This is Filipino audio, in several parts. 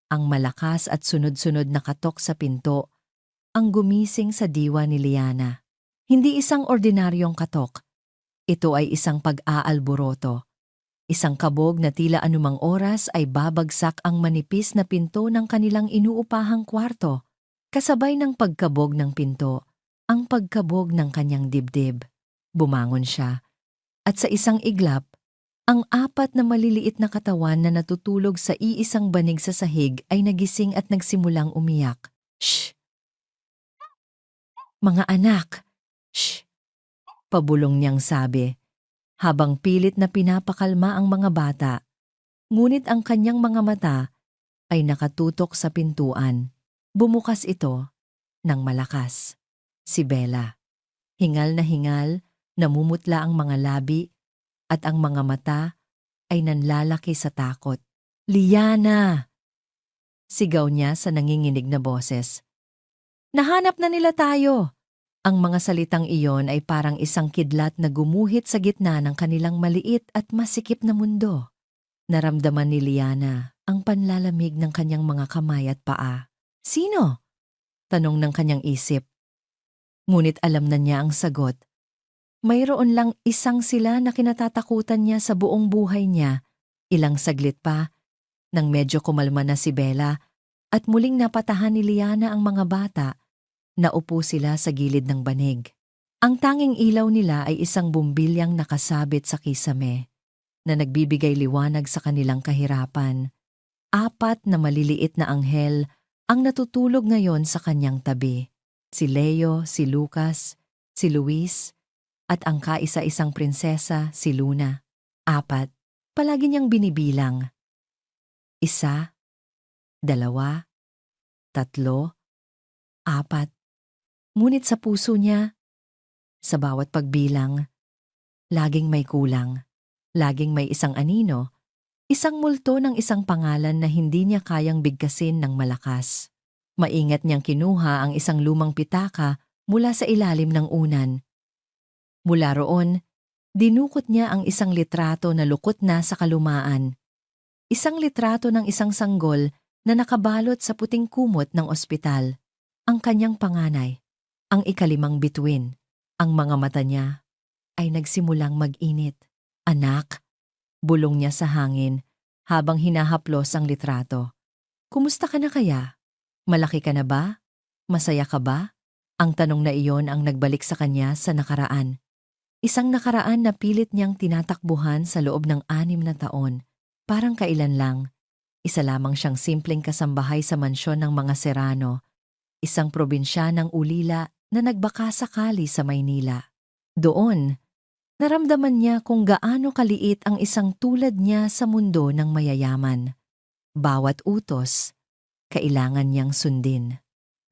Ang malakas at sunod-sunod na katok sa pinto ang gumising sa diwa ni Liana. Hindi isang ordinaryong katok. Ito ay isang pag-aalboroto. Isang kabog na tila anumang oras ay babagsak ang manipis na pinto ng kanilang inuupahang kwarto. Kasabay ng pagkabog ng pinto, ang pagkabog ng kanyang dibdib. Bumangon siya. At sa isang iglap, ang apat na maliliit na katawan na natutulog sa iisang banig sa sahig ay nagising at nagsimulang umiyak. Shh! Mga anak! Shh! Pabulong niyang sabi, habang pilit na pinapakalma ang mga bata. Ngunit ang kanyang mga mata ay nakatutok sa pintuan. Bumukas ito ng malakas. Si Bella. Hingal na hingal, namumutla ang mga labi at ang mga mata ay nanlalaki sa takot. Liana! Sigaw niya sa nanginginig na boses. Nahanap na nila tayo! Ang mga salitang iyon ay parang isang kidlat na gumuhit sa gitna ng kanilang maliit at masikip na mundo. Naramdaman ni Liana ang panlalamig ng kanyang mga kamay at paa. Sino? Tanong ng kanyang isip. Ngunit alam na niya ang sagot. Mayroon lang isang sila na kinatatakutan niya sa buong buhay niya. Ilang saglit pa, nang medyo kumalma na si Bella at muling napatahan ni Liana ang mga bata, naupo sila sa gilid ng banig. Ang tanging ilaw nila ay isang bumbilyang nakasabit sa kisame na nagbibigay liwanag sa kanilang kahirapan. Apat na maliliit na anghel ang natutulog ngayon sa kanyang tabi. Si Leo, si Lucas, si Luis, at ang kaisa-isang prinsesa, si Luna. Apat, palagi niyang binibilang. 1, 2, 3, 4. Ngunit sa puso niya, sa bawat pagbilang, laging may kulang. Laging may isang anino, isang multo ng isang pangalan na hindi niya kayang bigkasin ng malakas. Maingat niyang kinuha ang isang lumang pitaka mula sa ilalim ng unan. Mula roon, dinukot niya ang isang litrato na lukot na sa kalumaan. Isang litrato ng isang sanggol na nakabalot sa puting kumot ng ospital. Ang kanyang panganay, ang ikalimang bituin. Ang mga mata niya ay nagsimulang mag-init. Anak, bulong niya sa hangin habang hinahaplos ang litrato. Kumusta ka na kaya? Malaki ka na ba? Masaya ka ba? Ang tanong na iyon ang nagbalik sa kanya sa nakaraan. Isang nakaraan na pilit niyang tinatakbuhan sa loob ng 6 na taon. Parang kailan lang. Isa lamang siyang simpleng kasambahay sa mansyon ng mga Serrano. Isang probinsya ng ulila na nagbaka sakali sa Maynila. Doon, naramdaman niya kung gaano kaliit ang isang tulad niya sa mundo ng mayayaman. Bawat utos, kailangan niyang sundin.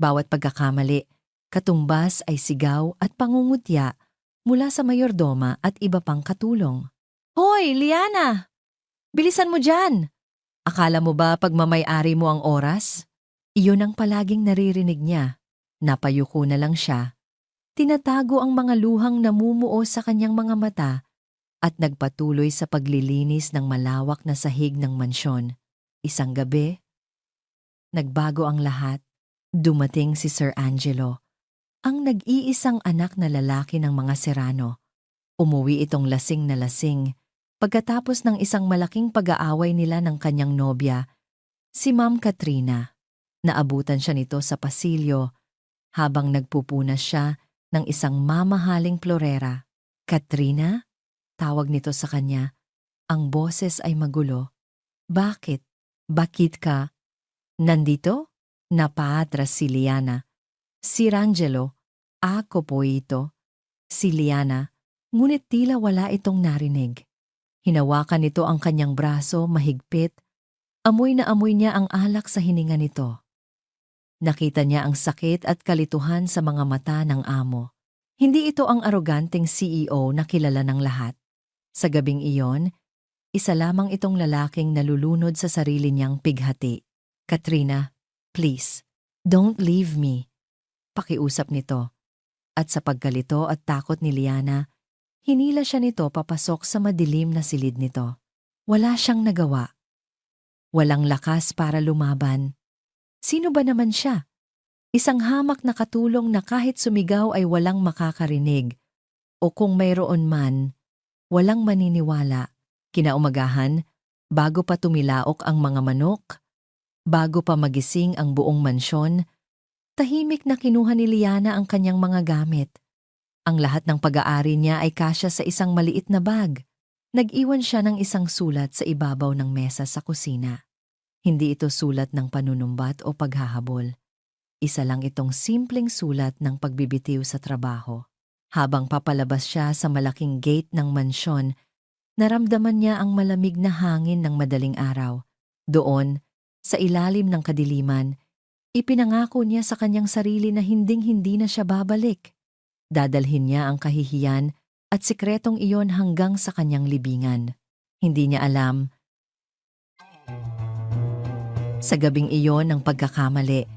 Bawat pagkakamali, katumbas ay sigaw at pangungutya mula sa mayordoma at iba pang katulong. Hoy, Liana! Bilisan mo dyan! Akala mo ba pagmamay-ari mo ang oras? Iyon ang palaging naririnig niya. Napayuko na lang siya. Tinatago ang mga luhang namumuo sa kanyang mga mata at nagpatuloy sa paglilinis ng malawak na sahig ng mansyon. Isang gabi, nagbago ang lahat. Dumating si Sir Angelo, ang nag-iisang anak na lalaki ng mga Serrano. Umuwi itong lasing na lasing pagkatapos ng isang malaking pag-aaway nila ng kanyang nobya, si Ma'am Katrina. Naabutan siya nito sa pasilyo habang nagpupunas siya ng isang mamahaling florera. Katrina? Tawag nito sa kanya. Ang boses ay magulo. Bakit? Bakit ka? Nandito? Napaatras si Liana. Si Rangelo, ako po ito. Si Liana, ngunit tila wala itong narinig. Hinawakan nito ang kanyang braso mahigpit. Amoy na amoy niya ang alak sa hininga nito. Nakita niya ang sakit at kalituhan sa mga mata ng amo. Hindi ito ang aroganteng CEO na kilala ng lahat. Sa gabing iyon, isa lamang itong lalaking nalulunod sa sarili niyang pighati. Katrina, please, don't leave me. Pakiusap nito. At sa pagkalito at takot ni Liana, hinila siya nito papasok sa madilim na silid nito. Wala siyang nagawa. Walang lakas para lumaban. Sino ba naman siya? Isang hamak na katulong na kahit sumigaw ay walang makakarinig. O kung mayroon man, walang maniniwala. Kinaumagahan, bago pa tumilaok ang mga manok, bago pa magising ang buong mansyon, tahimik na kinuha ni Liana ang kanyang mga gamit. Ang lahat ng pag-aari niya ay kasya sa isang maliit na bag. Nag-iwan siya ng isang sulat sa ibabaw ng mesa sa kusina. Hindi ito sulat ng panunumbat o paghahabol. Isa lang itong simpleng sulat ng pagbibitiw sa trabaho. Habang papalabas siya sa malaking gate ng mansyon, naramdaman niya ang malamig na hangin ng madaling araw. Doon, sa ilalim ng kadiliman, ipinangako niya sa kanyang sarili na hinding-hindi na siya babalik. Dadalhin niya ang kahihiyan at sikretong iyon hanggang sa kanyang libingan. Hindi niya alam. Sa gabing iyon ng pagkakamali,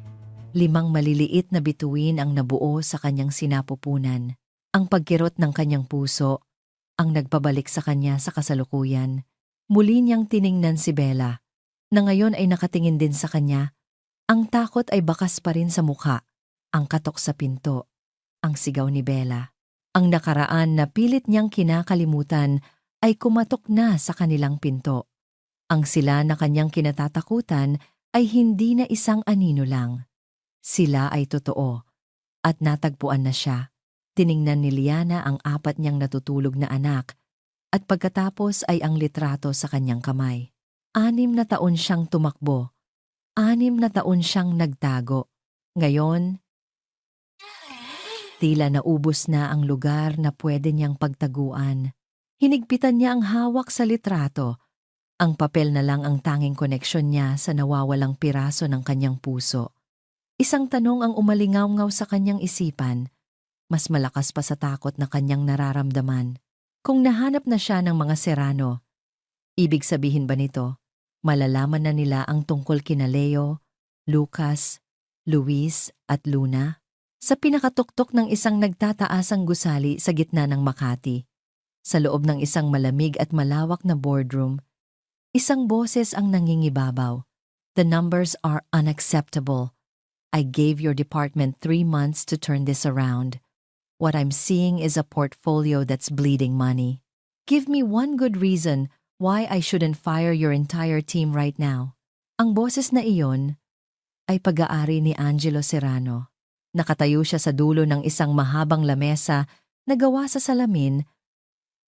5 maliliit na bituin ang nabuo sa kanyang sinapupunan. Ang pagkirot ng kanyang puso, ang nagpabalik sa kanya sa kasalukuyan. Muli niyang tiningnan si Bella, na ngayon ay nakatingin din sa kanya. Ang takot ay bakas pa rin sa mukha, ang katok sa pinto, ang sigaw ni Bella. Ang nakaraan na pilit niyang kinakalimutan ay kumatok na sa kanilang pinto. Ang sila na kanyang kinatatakutan ay hindi na isang anino lang. Sila ay totoo, at natagpuan na siya. Tiningnan ni Liana ang 4 niyang natutulog na anak, at pagkatapos ay ang litrato sa kanyang kamay. 6 na taon siyang tumakbo. 6 na taon siyang nagtago. Ngayon, tila naubos na ang lugar na pwede niyang pagtaguan. Hinigpitan niya ang hawak sa litrato. Ang papel na lang ang tanging koneksyon niya sa nawawalang piraso ng kanyang puso. Isang tanong ang umalingaw-ngaw sa kanyang isipan, mas malakas pa sa takot na kanyang nararamdaman. Kung nahanap na siya ng mga Serrano, ibig sabihin ba nito, malalaman na nila ang tungkol kina Leo, Lucas, Luis at Luna? Sa pinakatuktok ng isang nagtataasang gusali sa gitna ng Makati, sa loob ng isang malamig at malawak na boardroom, isang boses ang nangingibabaw. The numbers are unacceptable. I gave your department 3 months to turn this around. What I'm seeing is a portfolio that's bleeding money. Give me one good reason why I shouldn't fire your entire team right now. Ang boses na iyon ay pag-aari ni Angelo Serrano. Nakatayo siya sa dulo ng isang mahabang lamesa na gawa sa salamin.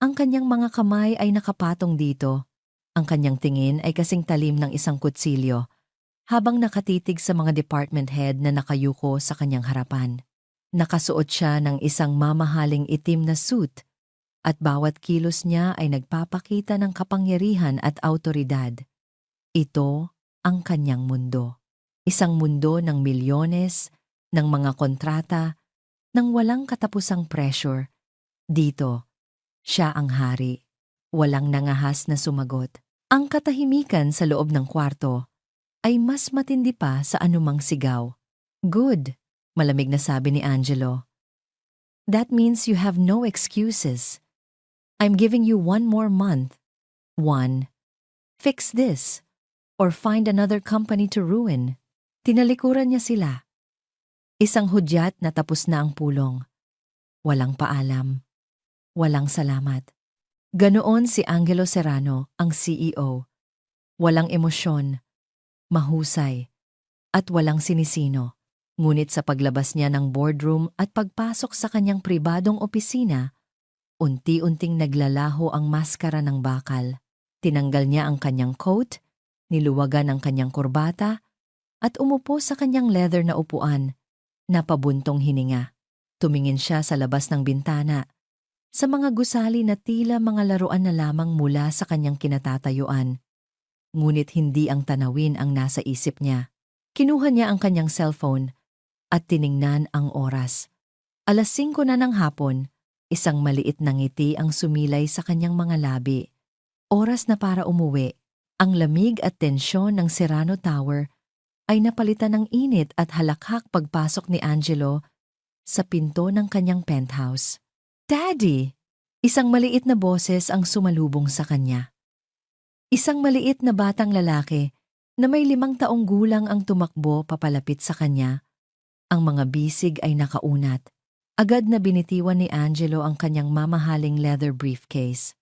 Ang kanyang mga kamay ay nakapatong dito. Ang kanyang tingin ay kasing talim ng isang kutsilyo, habang nakatitig sa mga department head na nakayuko sa kanyang harapan. Nakasuot siya ng isang mamahaling itim na suit, at bawat kilos niya ay nagpapakita ng kapangyarihan at autoridad. Ito ang kanyang mundo. Isang mundo ng milyones, ng mga kontrata, ng walang katapusang pressure. Dito, siya ang hari. Walang nangahas na sumagot. Ang katahimikan sa loob ng kwarto ay mas matindi pa sa anumang sigaw. Good, malamig na sabi ni Angelo. That means you have no excuses. I'm giving you 1 more month. 1. Fix this, or find another company to ruin. Tinalikuran niya sila. Isang hudyat na tapos na ang pulong. Walang paalam. Walang salamat. Ganoon si Angelo Serrano, ang CEO. Walang emosyon, mahusay, at walang sinisino. Ngunit sa paglabas niya ng boardroom at pagpasok sa kanyang pribadong opisina, unti-unting naglalaho ang maskara ng bakal. Tinanggal niya ang kanyang coat, niluwagan ang kanyang kurbata, at umupo sa kanyang leather na upuan, napabuntong hininga. Tumingin siya sa labas ng bintana, sa mga gusali na tila mga laruan na lamang mula sa kanyang kinatatayuan. Ngunit hindi ang tanawin ang nasa isip niya. Kinuha niya ang kanyang cellphone at tiningnan ang oras. 5:00 na ng hapon, isang maliit na ngiti ang sumilay sa kanyang mga labi. Oras na para umuwi. Ang lamig at tensyon ng Serrano Tower ay napalitan ng init at halakhak pagpasok ni Angelo sa pinto ng kanyang penthouse. Daddy! Isang maliit na boses ang sumalubong sa kanya. Isang maliit na batang lalaki na may 5 taong gulang ang tumakbo papalapit sa kanya. Ang mga bisig ay nakaunat. Agad na binitiwan ni Angelo ang kanyang mamahaling leather briefcase.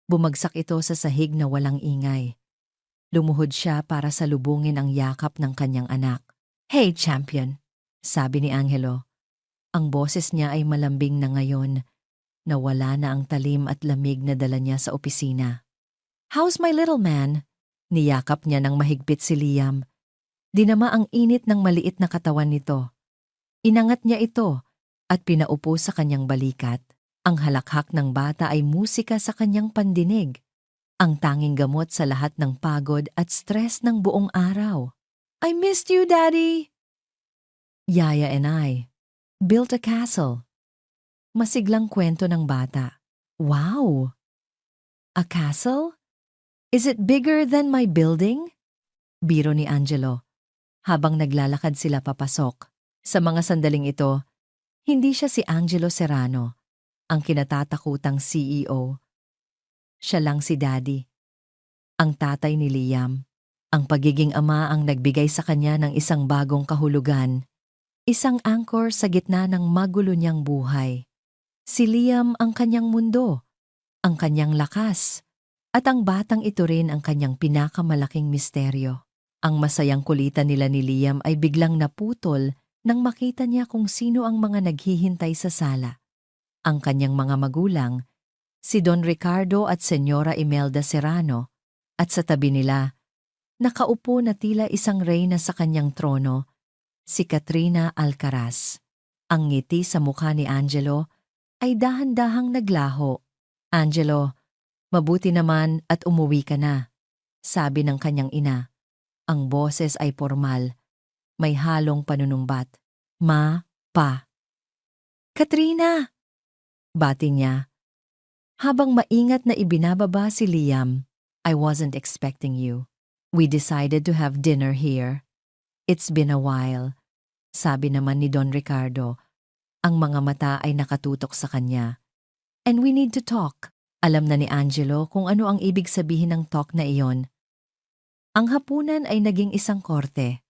Bumagsak ito sa sahig na walang ingay. Lumuhod siya para salubungin ang yakap ng kanyang anak. "Hey, champion," sabi ni Angelo. Ang boses niya ay malambing na ngayon, na wala na ang talim at lamig na dala niya sa opisina. "How's my little man?" Niyakap niya ng mahigpit si Liam. Dinama ang init ng maliit na katawan nito. Inangat niya ito at pinaupo sa kanyang balikat. Ang halakhak ng bata ay musika sa kanyang pandinig. Ang tanging gamot sa lahat ng pagod at stress ng buong araw. "I missed you, Daddy!" "Yaya and I built a castle." Masiglang kwento ng bata. "Wow! A castle? Is it bigger than my building?" Biro ni Angelo, habang naglalakad sila papasok. Sa mga sandaling ito, hindi siya si Angelo Serrano, ang kinatatakutang CEO. Siya lang si Daddy, ang tatay ni Liam. Ang pagiging ama ang nagbigay sa kanya ng isang bagong kahulugan, isang anchor sa gitna ng magulo niyang buhay. Si Liam ang kanyang mundo, ang kanyang lakas, at ang batang ito rin ang kanyang pinakamalaking misteryo. Ang masayang kulitan nila ni Liam ay biglang naputol nang makita niya kung sino ang mga naghihintay sa sala. Ang kanyang mga magulang, si Don Ricardo at Senyora Imelda Serrano, at sa tabi nila, nakaupo na tila isang reyna sa kanyang trono, si Katrina Alcaraz. Ang ngiti sa mukha ni Angelo ay dahan-dahang naglaho. "Angelo, mabuti naman at umuwi ka na," sabi ng kanyang ina. Ang boses ay formal, may halong panunumbat. "Ma, pa." "Katrina!" bati niya. Habang maingat na ibinababa si Liam, "I wasn't expecting you. We decided to have dinner here. It's been a while," sabi naman ni Don Ricardo. Ang mga mata ay nakatutok sa kanya. "And we need to talk." Alam na ni Angelo kung ano ang ibig sabihin ng talk na iyon. Ang hapunan ay naging isang korte.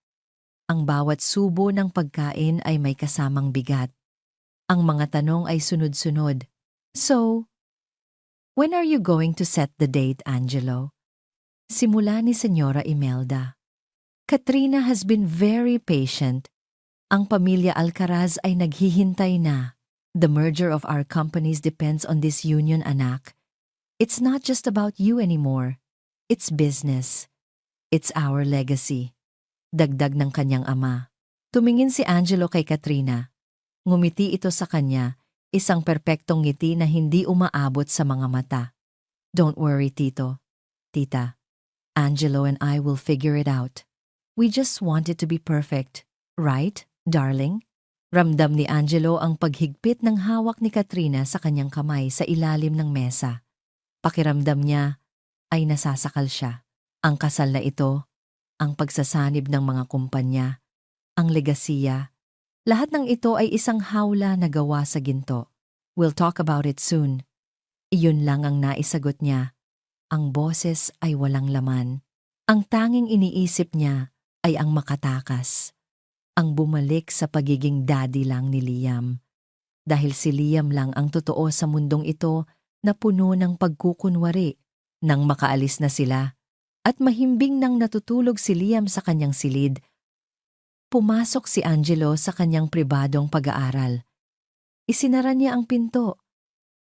Ang bawat subo ng pagkain ay may kasamang bigat. Ang mga tanong ay sunod-sunod. "So, when are you going to set the date, Angelo?" Simula ni Senyora Imelda. "Katrina has been very patient. Ang pamilya Alcaraz ay naghihintay na. The merger of our companies depends on this union, anak. It's not just about you anymore. It's business. It's our legacy." Dagdag ng kanyang ama. Tumingin si Angelo kay Katrina. Ngumiti ito sa kanya, isang perpektong ngiti na hindi umaabot sa mga mata. "Don't worry, Tito. Tita. Angelo and I will figure it out. We just want it to be perfect. Right, darling?" Ramdam ni Angelo ang paghigpit ng hawak ni Katrina sa kanyang kamay sa ilalim ng mesa. Pakiramdam niya ay nasasakal siya. Ang kasal na ito, ang pagsasanib ng mga kumpanya, ang legasiya, lahat ng ito ay isang hawla na gawa sa ginto. "We'll talk about it soon." Iyon lang ang naisagot niya. Ang boses ay walang laman. Ang tanging iniisip niya ay ang makatakas. Ang bumalik sa pagiging daddy lang ni Liam. Dahil si Liam lang ang totoo sa mundong ito na puno ng pagkukunwari. Nang makaalis na sila, at mahimbing nang natutulog si Liam sa kanyang silid, pumasok si Angelo sa kanyang pribadong pag-aaral. Isinara niya ang pinto,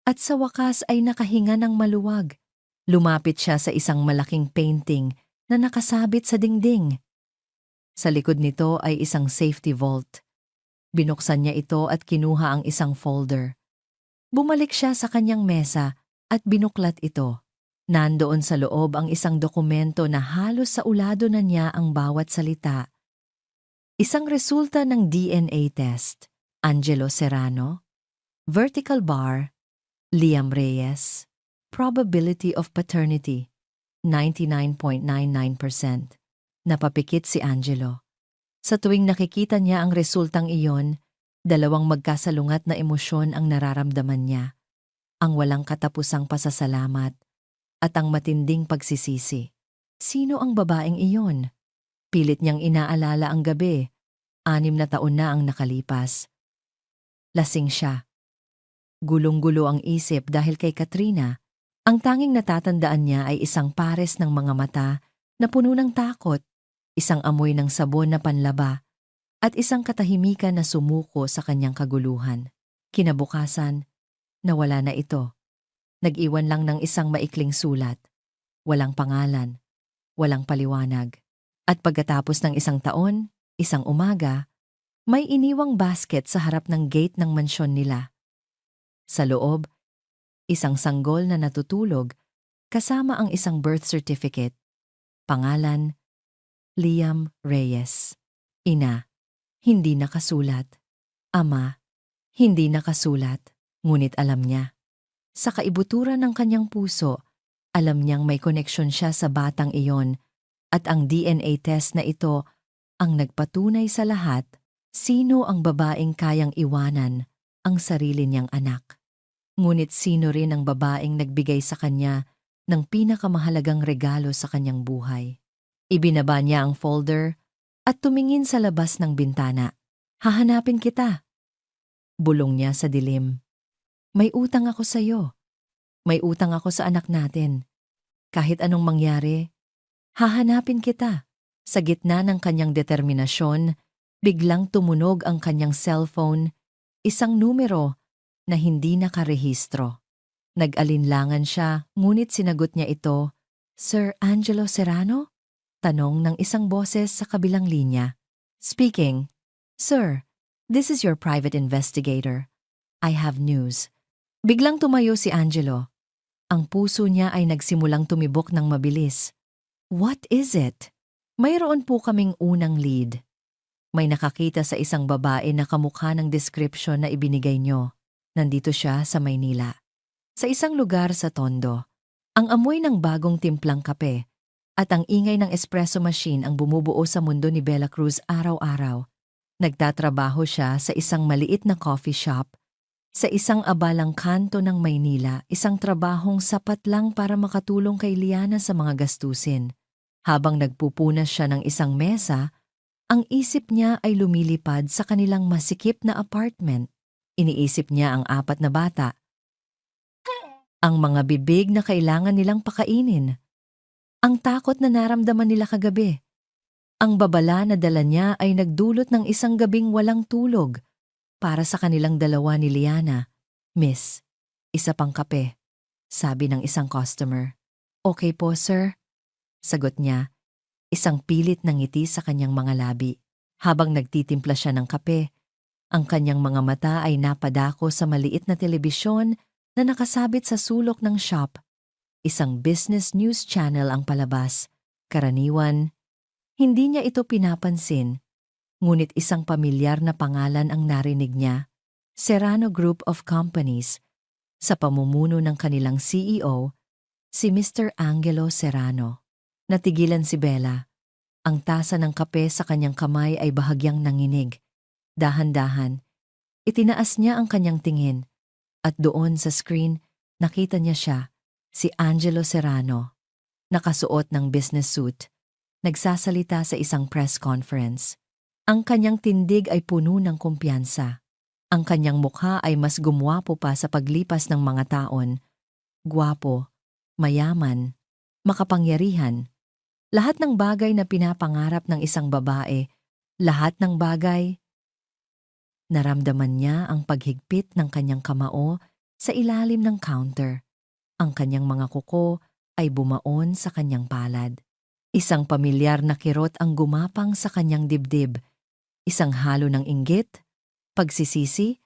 at sa wakas ay nakahinga ng maluwag. Lumapit siya sa isang malaking painting na nakasabit sa dingding. Sa likod nito ay isang safety vault. Binuksan niya ito at kinuha ang isang folder. Bumalik siya sa kanyang mesa at binuklat ito. Nandoon sa loob ang isang dokumento na halos sa ulado na niya ang bawat salita. Isang resulta ng DNA test. Angelo Serrano. Vertical bar. Liam Reyes. Probability of paternity. 99.99%. Napapikit si Angelo. Sa tuwing nakikita niya ang resultang iyon, dalawang magkasalungat na emosyon ang nararamdaman niya. Ang walang katapusang pasasalamat at ang matinding pagsisisi. Sino ang babaeng iyon? Pilit niyang inaalala ang gabi. 6 na taon na ang nakalipas. Lasing siya. Gulong-gulo ang isip dahil kay Katrina. Ang tanging natatandaan niya ay isang pares ng mga mata na puno ng takot, isang amoy ng sabon na panlaba, at isang katahimikan na sumuko sa kanyang kaguluhan. Kinabukasan, nawala na ito. Nag-iwan lang ng isang maikling sulat. Walang pangalan, walang paliwanag. At pagkatapos ng 1 taon, isang umaga, may iniwang basket sa harap ng gate ng mansyon nila. Sa loob, isang sanggol na natutulog kasama ang isang birth certificate. Pangalan, Liam Reyes. Ina, hindi nakasulat. Ama, hindi nakasulat. Ngunit alam niya. Sa kaibuturan ng kanyang puso, alam niyang may koneksyon siya sa batang iyon at ang DNA test na ito ang nagpatunay sa lahat sino ang babaeng kayang iwanan ang sarili niyang anak. Ngunit sino rin ang babaeng nagbigay sa kanya ng pinakamahalagang regalo sa kanyang buhay. Ibinaba niya ang folder at tumingin sa labas ng bintana. Hahanapin kita. Bulong niya sa dilim. May utang ako sa iyo. May utang ako sa anak natin. Kahit anong mangyari, hahanapin kita. Sa gitna ng kanyang determinasyon, biglang tumunog ang kanyang cellphone, isang numero na hindi nakarehistro. Nag-alinlangan siya, ngunit sinagot niya ito, Sir Angelo Serrano? Tanong ng isang boses sa kabilang linya. Speaking. Sir, this is your private investigator. I have news. Biglang tumayo si Angelo. Ang puso niya ay nagsimulang tumibok ng mabilis. What is it? Mayroon po kaming unang lead. May nakakita sa isang babae na kamukha ng description na ibinigay niyo. Nandito siya sa Maynila. Sa isang lugar sa Tondo. Ang amoy ng bagong timplang kape at ang ingay ng espresso machine ang bumubuo sa mundo ni Bella Cruz araw-araw. Nagtatrabaho siya sa isang maliit na coffee shop sa isang abalang kanto ng Maynila, isang trabahong sapat lang para makatulong kay Liana sa mga gastusin. Habang nagpupunas siya ng isang mesa, ang isip niya ay lumilipad sa kanilang masikip na apartment. Iniisip niya ang 4 na bata. Ang mga bibig na kailangan nilang pakainin. Ang takot na naramdaman nila kagabi. Ang babala na dala niya ay nagdulot ng isang gabing walang tulog para sa kanilang dalawa ni Liana. Miss, isa pang kape, sabi ng isang customer. Okay po, sir. Sagot niya, isang pilit ng ngiti sa kanyang mga labi. Habang nagtitimpla siya ng kape, ang kanyang mga mata ay napadako sa maliit na telebisyon na nakasabit sa sulok ng shop. Isang business news channel ang palabas. Karaniwan, hindi niya ito pinapansin, ngunit isang pamilyar na pangalan ang narinig niya, Serrano Group of Companies, sa pamumuno ng kanilang CEO, si Mr. Angelo Serrano. Natigilan si Bella. Ang tasa ng kape sa kanyang kamay ay bahagyang nanginig. Dahan-dahan, itinaas niya ang kanyang tingin at doon sa screen nakita niya siya, si Angelo Serrano, nakasuot ng business suit, nagsasalita sa isang press conference. Ang kanyang tindig ay puno ng kumpiyansa. Ang kanyang mukha ay mas gumwapo pa sa paglipas ng mga taon. Gwapo, mayaman, makapangyarihan. Lahat ng bagay na pinapangarap ng isang babae, lahat ng bagay. Naramdaman niya ang paghigpit ng kanyang kamao sa ilalim ng counter. Ang kanyang mga kuko ay bumaon sa kanyang palad. Isang pamilyar na kirot ang gumapang sa kanyang dibdib. Isang halo ng inggit, pagsisisi,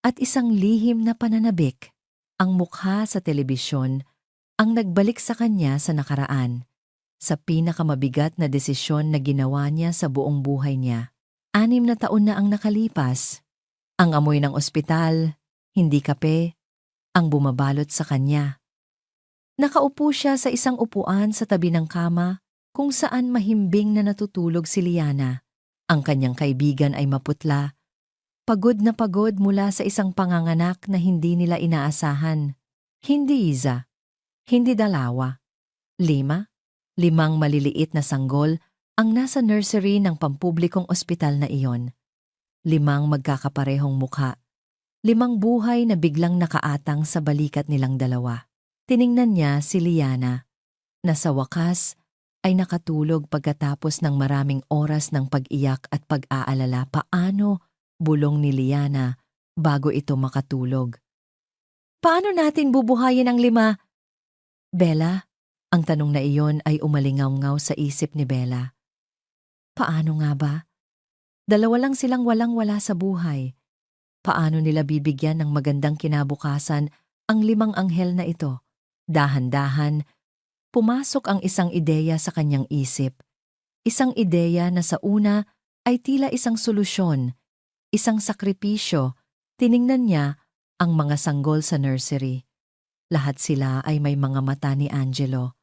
at isang lihim na pananabik. Ang mukha sa telebisyon ang nagbalik sa kanya sa nakaraan, sa pinakamabigat na desisyon na ginawa niya sa buong buhay niya. 6 na taon na ang nakalipas. Ang amoy ng ospital, hindi kape, ang bumabalot sa kanya. Nakaupo siya sa isang upuan sa tabi ng kama kung saan mahimbing na natutulog si Liana. Ang kanyang kaibigan ay maputla, pagod na pagod mula sa isang panganganak na hindi nila inaasahan. Hindi isa, hindi dalawa, 5, 5 maliliit na sanggol ang nasa nursery ng pampublikong ospital na iyon. 5 magkakaparehong mukha. 5 buhay na biglang nakaatang sa balikat nilang dalawa. Tiningnan niya si Liana, na sa wakas ay nakatulog pagkatapos ng maraming oras ng pag-iyak at pag-aalala. Paano, bulong ni Liana, bago ito makatulog? Paano natin bubuhayin ang 5? Bella, ang tanong na iyon ay umalingaw-ngaw sa isip ni Bella. Paano nga ba? 2 lang silang walang-wala sa buhay. Paano nila bibigyan ng magandang kinabukasan ang 5 anghel na ito? Dahan-dahan, pumasok ang isang ideya sa kanyang isip. Isang ideya na sa una ay tila isang solusyon, isang sakripisyo. Tiningnan niya ang mga sanggol sa nursery. Lahat sila ay may mga mata ni Angelo.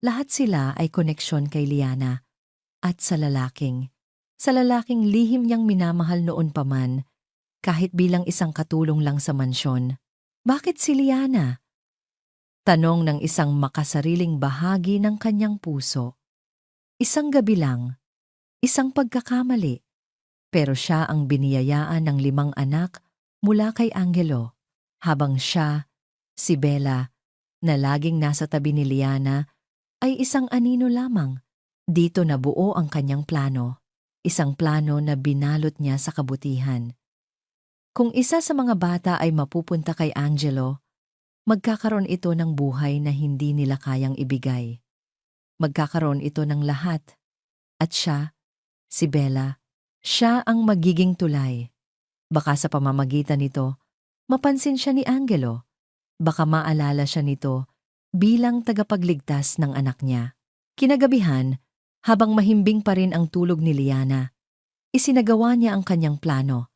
Lahat sila ay koneksyon kay Liana. At sa lalaking lihim niyang minamahal noon pa man, kahit bilang isang katulong lang sa mansyon. Bakit si Liana? Tanong ng isang makasariling bahagi ng kanyang puso. Isang gabi lang, isang pagkakamali, pero siya ang biniyayaan ng 5 anak mula kay Angelo, habang siya, si Bella, na laging nasa tabi ni Liana, ay isang anino lamang. Dito nabuo ang kanyang plano, isang plano na binalot niya sa kabutihan. Kung isa sa mga bata ay mapupunta kay Angelo, magkakaroon ito ng buhay na hindi nila kayang ibigay. Magkakaroon ito ng lahat. At siya, si Bella, siya ang magiging tulay. Baka sa pamamagitan nito, mapansin siya ni Angelo. Baka maalala siya nito bilang tagapagligtas ng anak niya. Kinagabihan, habang mahimbing pa rin ang tulog ni Liana, isinagawa niya ang kanyang plano.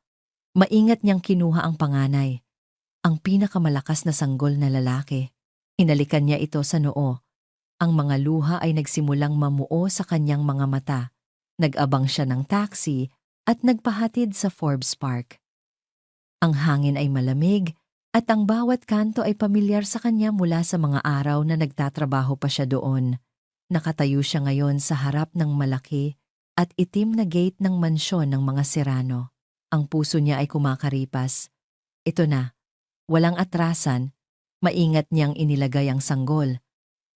Maingat niyang kinuha ang panganay, ang pinakamalakas na sanggol na lalaki. Hinalikan niya ito sa noo. Ang mga luha ay nagsimulang mamuo sa kanyang mga mata. Nag-abang siya ng taxi at nagpahatid sa Forbes Park. Ang hangin ay malamig at ang bawat kanto ay pamilyar sa kanya mula sa mga araw na nagtatrabaho pa siya doon. Nakatayo siya ngayon sa harap ng malaki at itim na gate ng mansyon ng mga Serrano. Ang puso niya ay kumakaripas. Ito na, walang atrasan, maingat niyang inilagay ang sanggol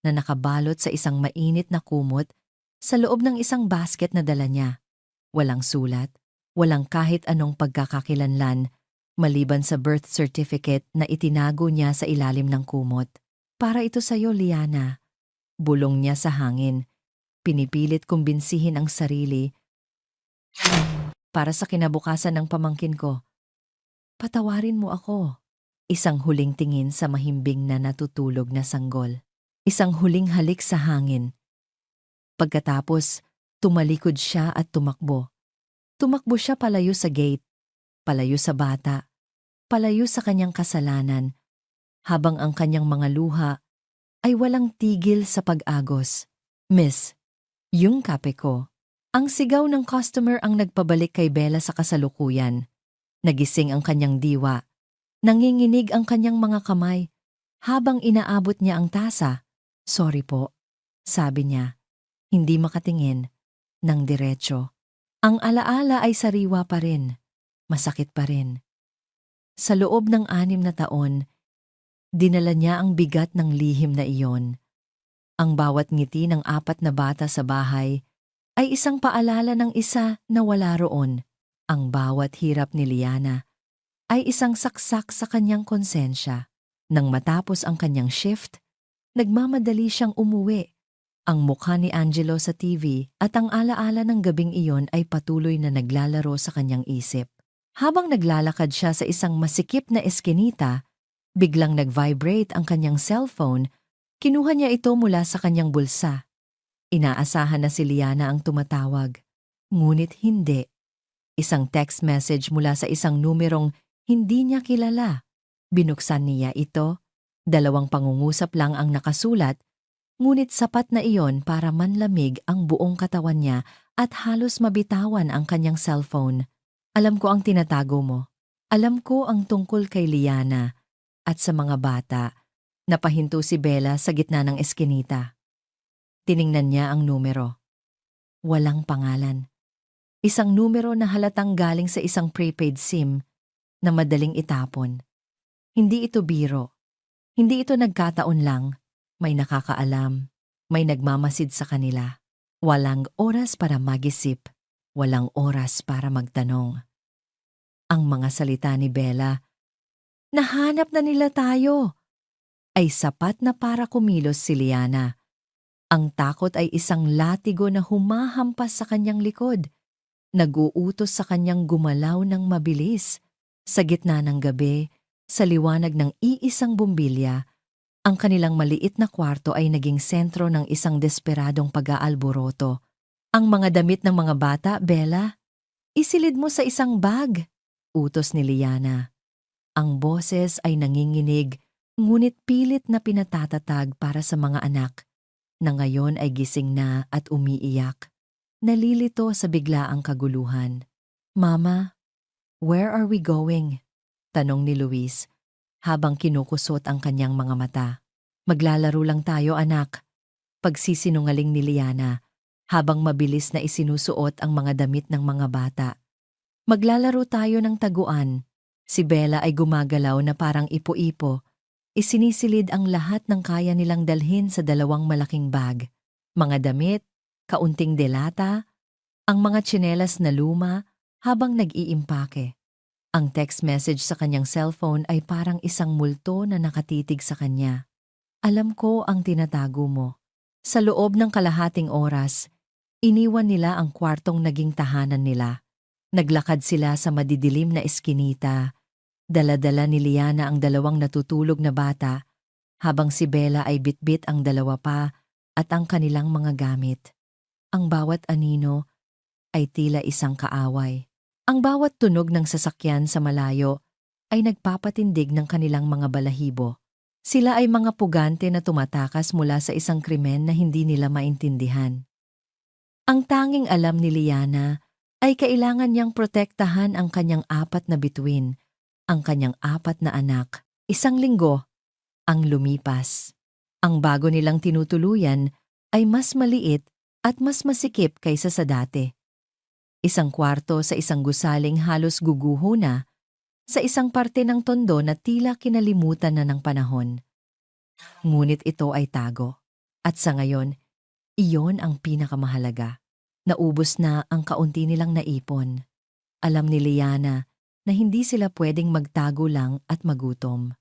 na nakabalot sa isang mainit na kumot sa loob ng isang basket na dala niya. Walang sulat, walang kahit anong pagkakakilanlan maliban sa birth certificate na itinago niya sa ilalim ng kumot. Para ito sa'yo, Liana. Bulong niya sa hangin. Pinipilit kumbinsihin ang sarili. Para sa kinabukasan ng pamangkin ko. Patawarin mo ako. Isang huling tingin sa mahimbing na natutulog na sanggol. Isang huling halik sa hangin. Pagkatapos, tumalikod siya at tumakbo. Tumakbo siya palayo sa gate, palayo sa bata, palayo sa kanyang kasalanan, habang ang kanyang mga luha ay walang tigil sa pag-agos. Miss, yung kape ko. Ang sigaw ng customer ang nagpabalik kay Bella sa kasalukuyan. Nagising ang kanyang diwa. Nanginginig ang kanyang mga kamay. Habang inaabot niya ang tasa, "Sorry po," sabi niya. Hindi makatingin, ng diretso. Ang alaala ay sariwa pa rin. Masakit pa rin. Sa loob ng 6 na taon, dinala niya ang bigat ng lihim na iyon. Ang bawat ngiti ng 4 na bata sa bahay ay isang paalala ng isa na wala roon. Ang bawat hirap ni Liana ay isang saksak sa kanyang konsensya. Nang matapos ang kanyang shift, nagmamadali siyang umuwi. Ang mukha ni Angelo sa TV at ang alaala ng gabing iyon ay patuloy na naglalaro sa kanyang isip. Habang naglalakad siya sa isang masikip na eskinita, biglang nag-vibrate ang kanyang cellphone. Kinuha niya ito mula sa kanyang bulsa. Inaasahan na si Liana ang tumatawag. Ngunit hindi. Isang text message mula sa isang numerong hindi niya kilala. Binuksan niya ito. 2 pangungusap lang ang nakasulat, ngunit sapat na iyon para manlamig ang buong katawan niya at halos mabitawan ang kanyang cellphone. Alam ko ang tinatago mo. Alam ko ang tungkol kay Liana at sa mga bata. Napahinto si Bella sa gitna ng eskinita. Tiningnan niya ang numero. walang pangalan. Isang numero na halatang galing sa isang prepaid SIM na madaling itapon. Hindi ito biro. Hindi ito nagkataon lang. May nakakaalam. May nagmamasid sa kanila. Walang oras para mag-isip. Walang oras para magtanong. Ang mga salita ni Bella, "Nahanap na nila tayo," ay sapat na para kumilos si Liana. Ang takot ay isang latigo na humahampas sa kanyang likod. Nag-uutos sa kanyang gumalaw ng mabilis. Sa gitna ng gabi, sa liwanag ng iisang bumbilya, ang kanilang maliit na kwarto ay naging sentro ng isang desperadong pag-aalboroto. "Ang mga damit ng mga bata, Bella, isilid mo sa isang bag," utos ni Liana. Ang boses ay nanginginig, ngunit pilit na pinatatatag para sa mga anak na ngayon ay gising na at umiiyak. Nalilito sa biglaang kaguluhan. "Mama, where are we going?" tanong ni Luis habang kinukusot ang kanyang mga mata. "Maglalaro lang tayo, anak," pagsisinungaling ni Liana habang mabilis na isinusuot ang mga damit ng mga bata. "Maglalaro tayo ng taguan." Si Bella ay gumagalaw na parang ipo-ipo. Isinisilid ang lahat ng kaya nilang dalhin sa dalawang malaking bag. Mga damit, kaunting delata, ang mga tsinelas na luma habang nag-iimpake. Ang text message sa kanyang cellphone ay parang isang multo na nakatitig sa kanya. "Alam ko ang tinatago mo." Sa loob ng kalahating oras, iniwan nila ang kwartong naging tahanan nila. Naglakad sila sa madidilim na eskinita. Dala-dala ni Liana ang dalawang natutulog na bata, habang si Bella ay bitbit ang dalawa pa at ang kanilang mga gamit. Ang bawat anino ay tila isang kaaway. Ang bawat tunog ng sasakyan sa malayo ay nagpapatindig ng kanilang mga balahibo. Sila ay mga pugante na tumatakas mula sa isang krimen na hindi nila maintindihan. Ang tanging alam ni Liana ay kailangan niyang protektahan ang kanyang 4 na bituin, ang kanyang 4 na anak. 1 linggo ang lumipas. Ang bago nilang tinutuluyan ay mas maliit at mas masikip kaysa sa dati. Isang kwarto sa isang gusaling halos guguho na, sa isang parte ng tondo na tila kinalimutan na ng panahon. Ngunit ito ay tago. At sa ngayon, iyon ang pinakamahalaga. Naubos na ang kaunti nilang naipon. Alam ni Liana na hindi sila pwedeng magtago lang at magutom.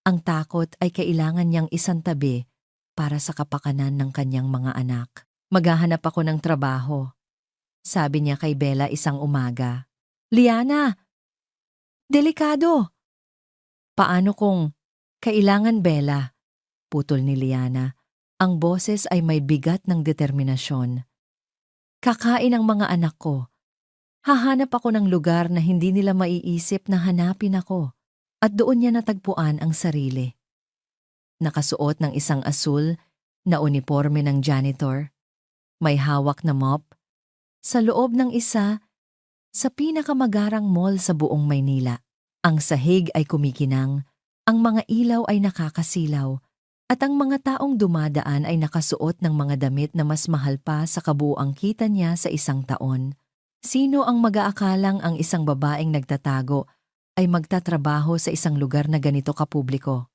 Ang takot ay kailangan niyang isantabi para sa kapakanan ng kanyang mga anak. "Maghahanap ako ng trabaho," sabi niya kay Bella isang umaga. "Liana, delikado!" "Paano kung kailangan, Bella?" putol ni Liana. Ang boses ay may bigat ng determinasyon. "Kakain ang mga anak ko. Hahanap ako ng lugar na hindi nila maiisip na hanapin ako." At doon niya natagpuan ang sarili. Nakasuot ng isang asul na uniporme ng janitor, may hawak na mop, sa loob ng isa sa pinakamagarang mall sa buong Maynila. Ang sahig ay kumikinang, ang mga ilaw ay nakakasilaw, at ang mga taong dumadaan ay nakasuot ng mga damit na mas mahal pa sa kabuuang kita niya sa isang taon. Sino ang mag-aakalang ang isang babaeng nagtatago ay magtatrabaho sa isang lugar na ganito kapubliko?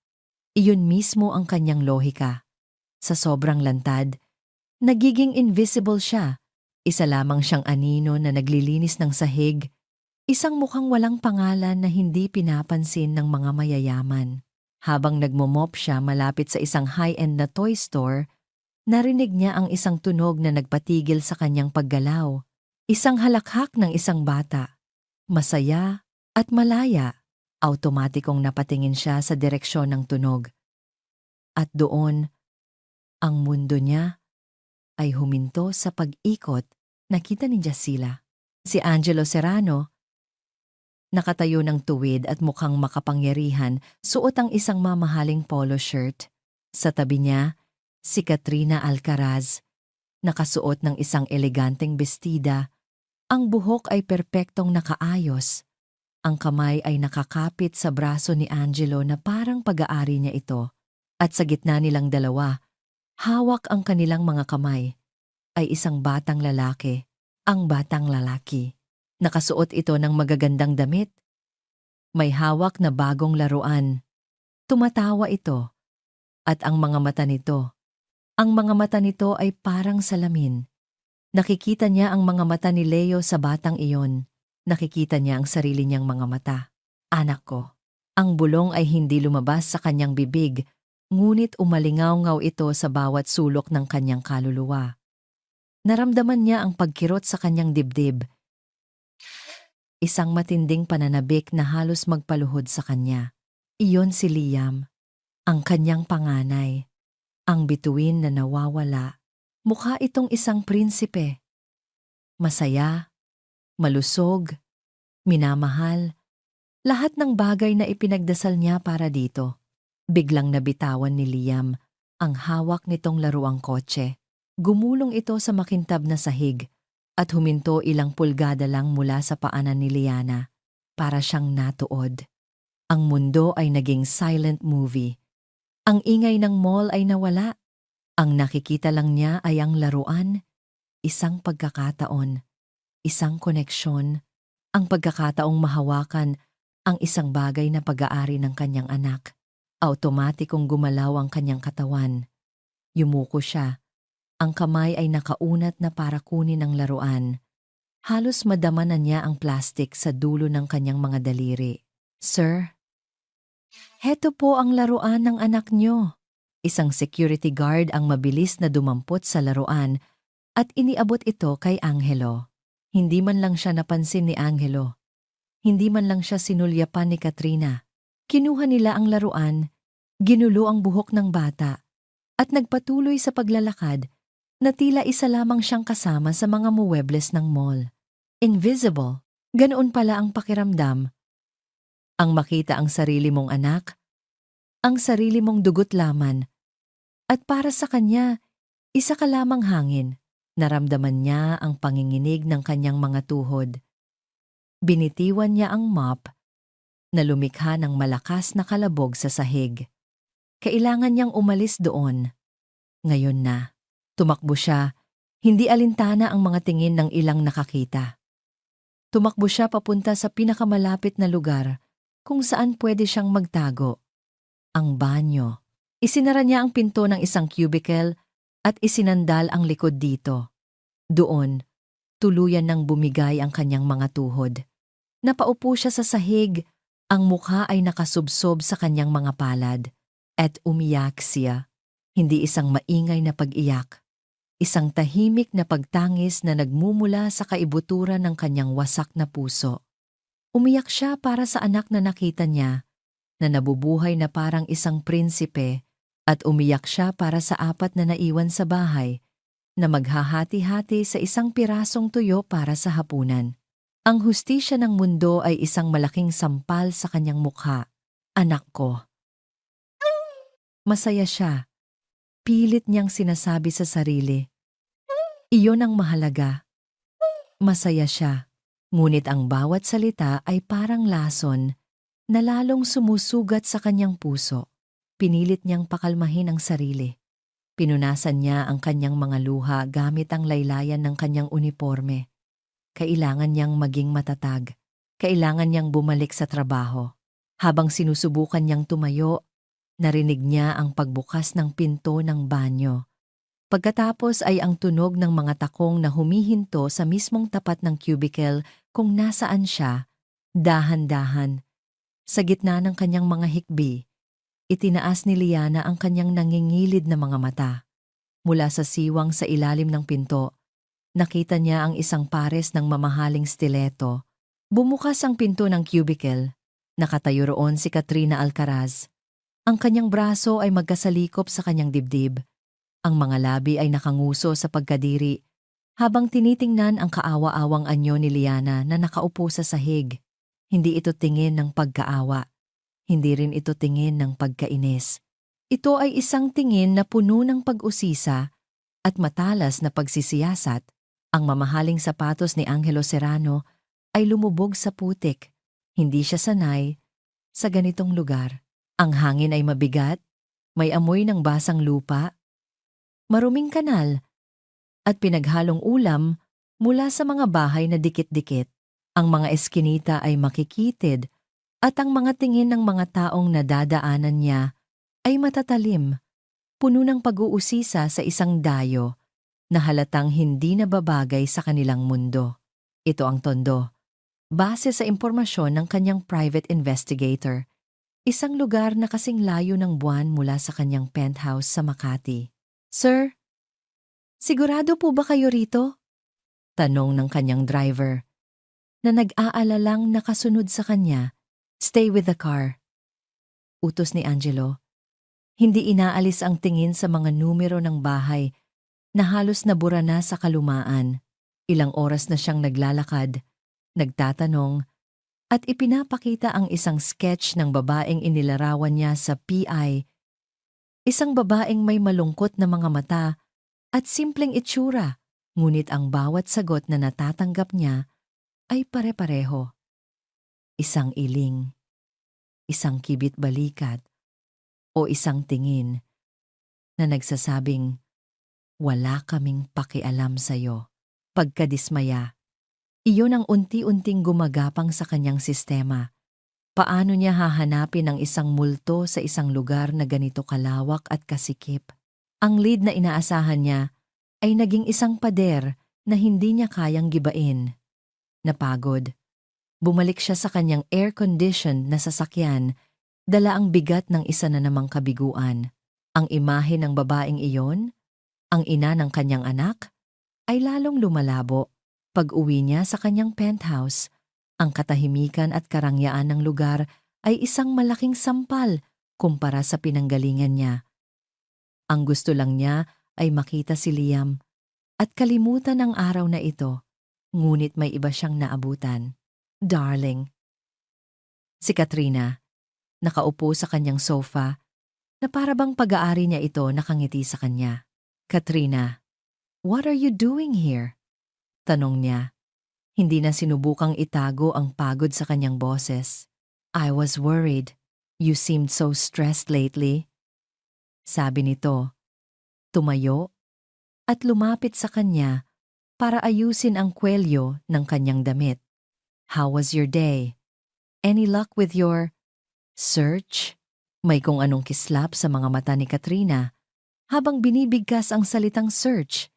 Iyon mismo ang kanyang lohika. Sa sobrang lantad, nagiging invisible siya. Isa lamang siyang anino na naglilinis ng sahig, isang mukhang walang pangalan na hindi pinapansin ng mga mayayaman. Habang nagmomop siya malapit sa isang high-end na toy store, narinig niya ang isang tunog na nagpatigil sa kanyang paggalaw. Isang halakhak ng isang bata. Masaya at malaya. Automatikong napatingin siya sa direksyon ng tunog. At doon, ang mundo niya ay huminto sa pag-ikot. Nakita ni Jacila. Si Angelo Serrano, nakatayo ng tuwid at mukhang makapangyarihan, suot ang isang mamahaling polo shirt. Sa tabi niya, si Katrina Alcaraz, nakasuot ng isang eleganteng bestida. Ang buhok ay perpektong nakaayos. Ang kamay ay nakakapit sa braso ni Angelo na parang pag-aari niya ito. At sa gitna nilang dalawa, hawak ang kanilang mga kamay. ay isang batang lalaki. Ang batang lalaki. Nakasuot ito ng magagandang damit. May hawak na bagong laruan. Tumatawa ito. At ang mga mata nito. Ang mga mata nito ay parang salamin. Nakikita niya ang mga mata ni Leo sa batang iyon. Nakikita niya ang sarili niyang mga mata. Anak ko. Ang bulong ay hindi lumabas sa kanyang bibig, ngunit umalingaw-ngaw ito sa bawat sulok ng kanyang kaluluwa. Naramdaman niya ang pagkirot sa kanyang dibdib. Isang matinding pananabik na halos magpaluhod sa kanya. Iyon si Liam, ang kanyang panganay, ang bituin na nawawala. Mukha itong isang prinsipe. Masaya, malusog, minamahal, lahat ng bagay na ipinagdasal niya para dito. Biglang nabitawan ni Liam ang hawak nitong laruang kotse. Gumulong ito sa makintab na sahig at huminto ilang pulgada lang mula sa paanan ni Liana para siyang natuod. Ang mundo ay naging silent movie. Ang ingay ng mall ay nawala. Ang nakikita lang niya ay ang laruan, isang pagkakataon, isang koneksyon, ang pagkakataong mahawakan ang isang bagay na pag-aari ng kanyang anak. Automatikong gumalaw ang kanyang katawan. Yumuko siya. Ang kamay ay nakaunat na para kunin ang laruan. Halos madama na niya ang plastik sa dulo ng kanyang mga daliri. Sir, heto po ang laruan ng anak niyo. Isang security guard ang mabilis na dumampot sa laruan at iniabot ito kay Angelo. Hindi man lang siya napansin ni Angelo. Hindi man lang siya sinulyapan ni Katrina. Kinuha nila ang laruan, ginulo ang buhok ng bata, at nagpatuloy sa paglalakad na tila isa lamang siyang kasama sa mga muwebles ng mall. Invisible. Ganoon pala ang pakiramdam. Ang makita ang sarili mong anak, ang sarili mong dugot laman, at para sa kanya, isa ka lamang hangin. Naramdaman niya ang panginginig ng kanyang mga tuhod. Binitiwan niya ang mop na lumikha ng malakas na kalabog sa sahig. Kailangan niyang umalis doon. Ngayon na. Tumakbo siya, hindi alintana ang mga tingin ng ilang nakakita. Tumakbo siya papunta sa pinakamalapit na lugar kung saan pwede siyang magtago. Ang banyo. Isinara niya ang pinto ng isang cubicle at isinandal ang likod dito. Doon, tuluyan nang bumigay ang kanyang mga tuhod. Napaupo siya sa sahig, ang mukha ay nakasubsob sa kanyang mga palad. At umiyak siya. Hindi isang maingay na pag-iyak. Isang tahimik na pagtangis na nagmumula sa kaibuturan ng kanyang wasak na puso. Umiyak siya para sa anak na nakita niya, na nabubuhay na parang isang prinsipe, at umiyak siya para sa 4 na naiwan sa bahay, na maghahati-hati sa isang pirasong tuyo para sa hapunan. Ang hustisya ng mundo ay isang malaking sampal sa kanyang mukha. Anak ko. Masaya siya. Pilit niyang sinasabi sa sarili. Iyon ang mahalaga. Masaya siya. Ngunit ang bawat salita ay parang lason na lalong sumusugat sa kanyang puso. Pinilit niyang pakalmahin ang sarili. Pinunasan niya ang kanyang mga luha gamit ang laylayan ng kanyang uniforme. Kailangan niyang maging matatag. Kailangan niyang bumalik sa trabaho. Habang sinusubukan niyang tumayo, narinig niya ang pagbukas ng pinto ng banyo. Pagkatapos ay ang tunog ng mga takong na humihinto sa mismong tapat ng cubicle kung nasaan siya, dahan-dahan. Sa gitna ng kanyang mga hikbi, itinaas ni Liana ang kanyang nangingilid na mga mata. Mula sa siwang sa ilalim ng pinto, nakita niya ang isang pares ng mamahaling stiletto. Bumukas ang pinto ng cubicle. Nakatayo roon si Katrina Alcaraz. Ang kanyang braso ay magkasalikop sa kanyang dibdib. Ang mga labi ay nakanguso sa pagkadiri habang tinitingnan ang kaawa-awang anyo ni Liana na nakaupo sa sahig. Hindi ito tingin ng pagkaawa. Hindi rin ito tingin ng pagkainis. Ito ay isang tingin na puno ng pag-usisa at matalas na pagsisiyasat. Ang mamahaling sapatos ni Angelo Serrano ay lumubog sa putik. Hindi siya sanay sa ganitong lugar. Ang hangin ay mabigat, may amoy ng basang lupa, maruming kanal, at pinaghalong ulam mula sa mga bahay na dikit-dikit. Ang mga eskinita ay makikitid at ang mga tingin ng mga taong nadadaanan niya ay matatalim, puno ng pag-uusisa sa isang dayo na halatang hindi nababagay sa kanilang mundo. Ito ang tondo. Base sa impormasyon ng kanyang private investigator, isang lugar na kasing layo ng buwan mula sa kanyang penthouse sa Makati. Sir, sigurado po ba kayo rito? Tanong ng kanyang driver, na nag-aalalang nakasunod sa kanya. Stay with the car. Utos ni Angelo. Hindi inaalis ang tingin sa mga numero ng bahay na halos nabura na sa kalumaan. Ilang oras na siyang naglalakad, nagtatanong, at ipinapakita ang isang sketch ng babaeng inilarawan niya sa PI. Isang babaeng may malungkot na mga mata at simpleng itsura, ngunit ang bawat sagot na natatanggap niya ay pare-pareho. Isang iling, isang kibit-balikat, o isang tingin na nagsasabing, "Wala kaming pakialam sa'yo." Pagkadismaya, iyon ang unti-unting gumagapang sa kanyang sistema. Paano niya hahanapin ang isang multo sa isang lugar na ganito kalawak at kasikip? Ang lead na inaasahan niya ay naging isang pader na hindi niya kayang gibain. Napagod, bumalik siya sa kanyang air-conditioned na sasakyan, dala ang bigat ng isa na namang kabiguan. Ang imahe ng babaeng iyon, ang ina ng kanyang anak, ay lalong lumalabo. Pag-uwi niya sa kanyang penthouse, ang katahimikan at karangyaan ng lugar ay isang malaking sampal kumpara sa pinanggalingan niya. Ang gusto lang niya ay makita si Liam at kalimutan ang araw na ito, ngunit may iba siyang naabutan. Darling. Si Katrina, nakaupo sa kanyang sofa, na parabang pag-aari niya ito nakangiti sa kanya. Katrina, what are you doing here? Tanong niya. Hindi na sinubukang itago ang pagod sa kanyang boses. I was worried. You seemed so stressed lately. Sabi nito. Tumayo at lumapit sa kanya para ayusin ang kwelyo ng kanyang damit. How was your day? Any luck with your search? May kung anong kislap sa mga mata ni Katrina habang binibigkas ang salitang search.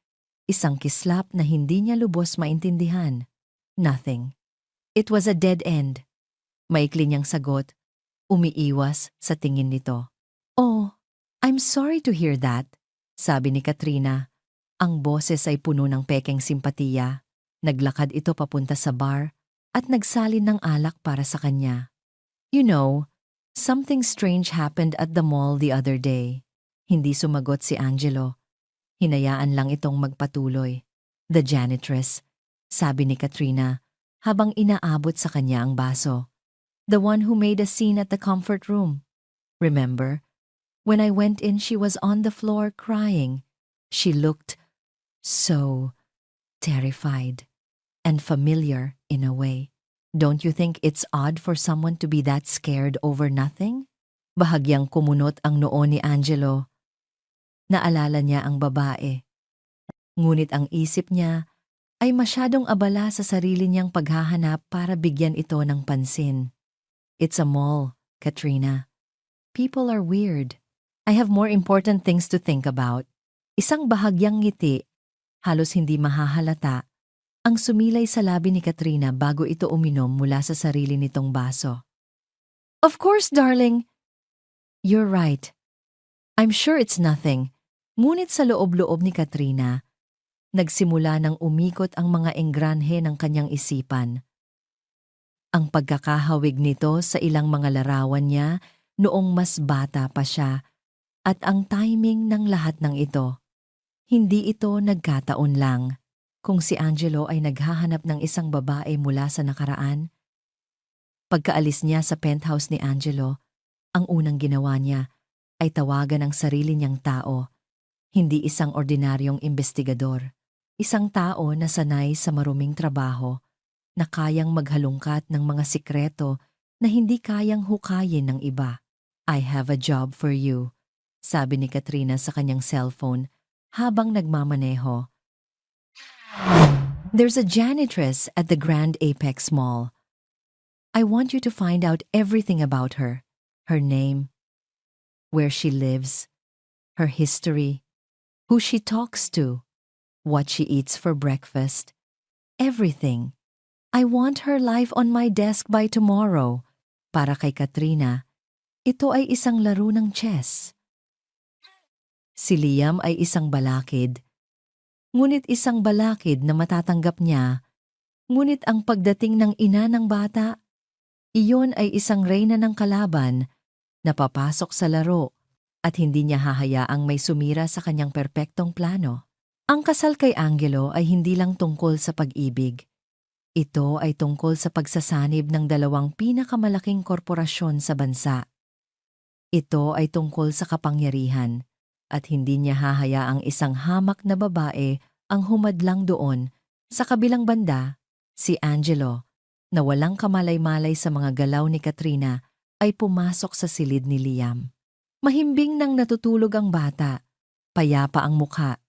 Isang kislap na hindi niya lubos maintindihan. Nothing. It was a dead end. Maikli niyang sagot, umiiwas sa tingin nito. Oh, I'm sorry to hear that, sabi ni Katrina. Ang boses ay puno ng pekeng simpatiya. Naglakad ito papunta sa bar at nagsalin ng alak para sa kanya. You know, something strange happened at the mall the other day. Hindi sumagot si Angelo. Hinayaan lang itong magpatuloy. The janitress, sabi ni Katrina habang inaabot sa kanya ang baso. The one who made a scene at the comfort room. Remember? When I went in, she was on the floor crying. She looked so terrified and familiar in a way. Don't you think it's odd for someone to be that scared over nothing? Bahagyang kumunot ang noo ni Angelo. Naalala niya ang babae. Ngunit ang isip niya ay masyadong abala sa sarili niyang paghahanap para bigyan ito ng pansin. It's a mall, Katrina. People are weird. I have more important things to think about. Isang bahagyang ngiti, halos hindi mahahalata, ang sumilay sa labi ni Katrina bago ito uminom mula sa sarili nitong baso. Of course, darling. You're right. I'm sure it's nothing. Ngunit sa loob-loob ni Katrina, nagsimula ng umikot ang mga engranhe ng kanyang isipan. Ang pagkakahawig nito sa ilang mga larawan niya noong mas bata pa siya at ang timing ng lahat ng ito. Hindi ito nagkataon lang. Kung si Angelo ay naghahanap ng isang babae mula sa nakaraan, pagkaalis niya sa penthouse ni Angelo, ang unang ginawa niya ay tawagan ang sarili niyang tao. Hindi isang ordinaryong investigador. Isang tao na sanay sa maruming trabaho, na kayang maghalungkat ng mga sikreto na hindi kayang hukayin ng iba. I have a job for you, sabi ni Katrina sa kanyang cellphone habang nagmamaneho. There's a janitress at the Grand Apex Mall. I want you to find out everything about her. Her name, where she lives, her history, who she talks to, what she eats for breakfast. Everything. I want her live on my desk by tomorrow. Para kay Katrina, ito ay isang laro ng chess. Si Liam ay isang balakid. Ngunit isang balakid na matatanggap niya. Ngunit ang pagdating ng ina ng bata, iyon ay isang reyna ng kalaban na papasok sa laro at hindi niya hahayaang may sumira sa kanyang perpektong plano. Ang kasal kay Angelo ay hindi lang tungkol sa pag-ibig. Ito ay tungkol sa pagsasanib ng dalawang pinakamalaking korporasyon sa bansa. Ito ay tungkol sa kapangyarihan at hindi niya hahayaang isang hamak na babae ang humadlang doon. Sa kabilang banda, si Angelo, na walang kamalay-malay sa mga galaw ni Katrina, ay pumasok sa silid ni Liam. Mahimbing nang natutulog ang bata, payapa ang mukha.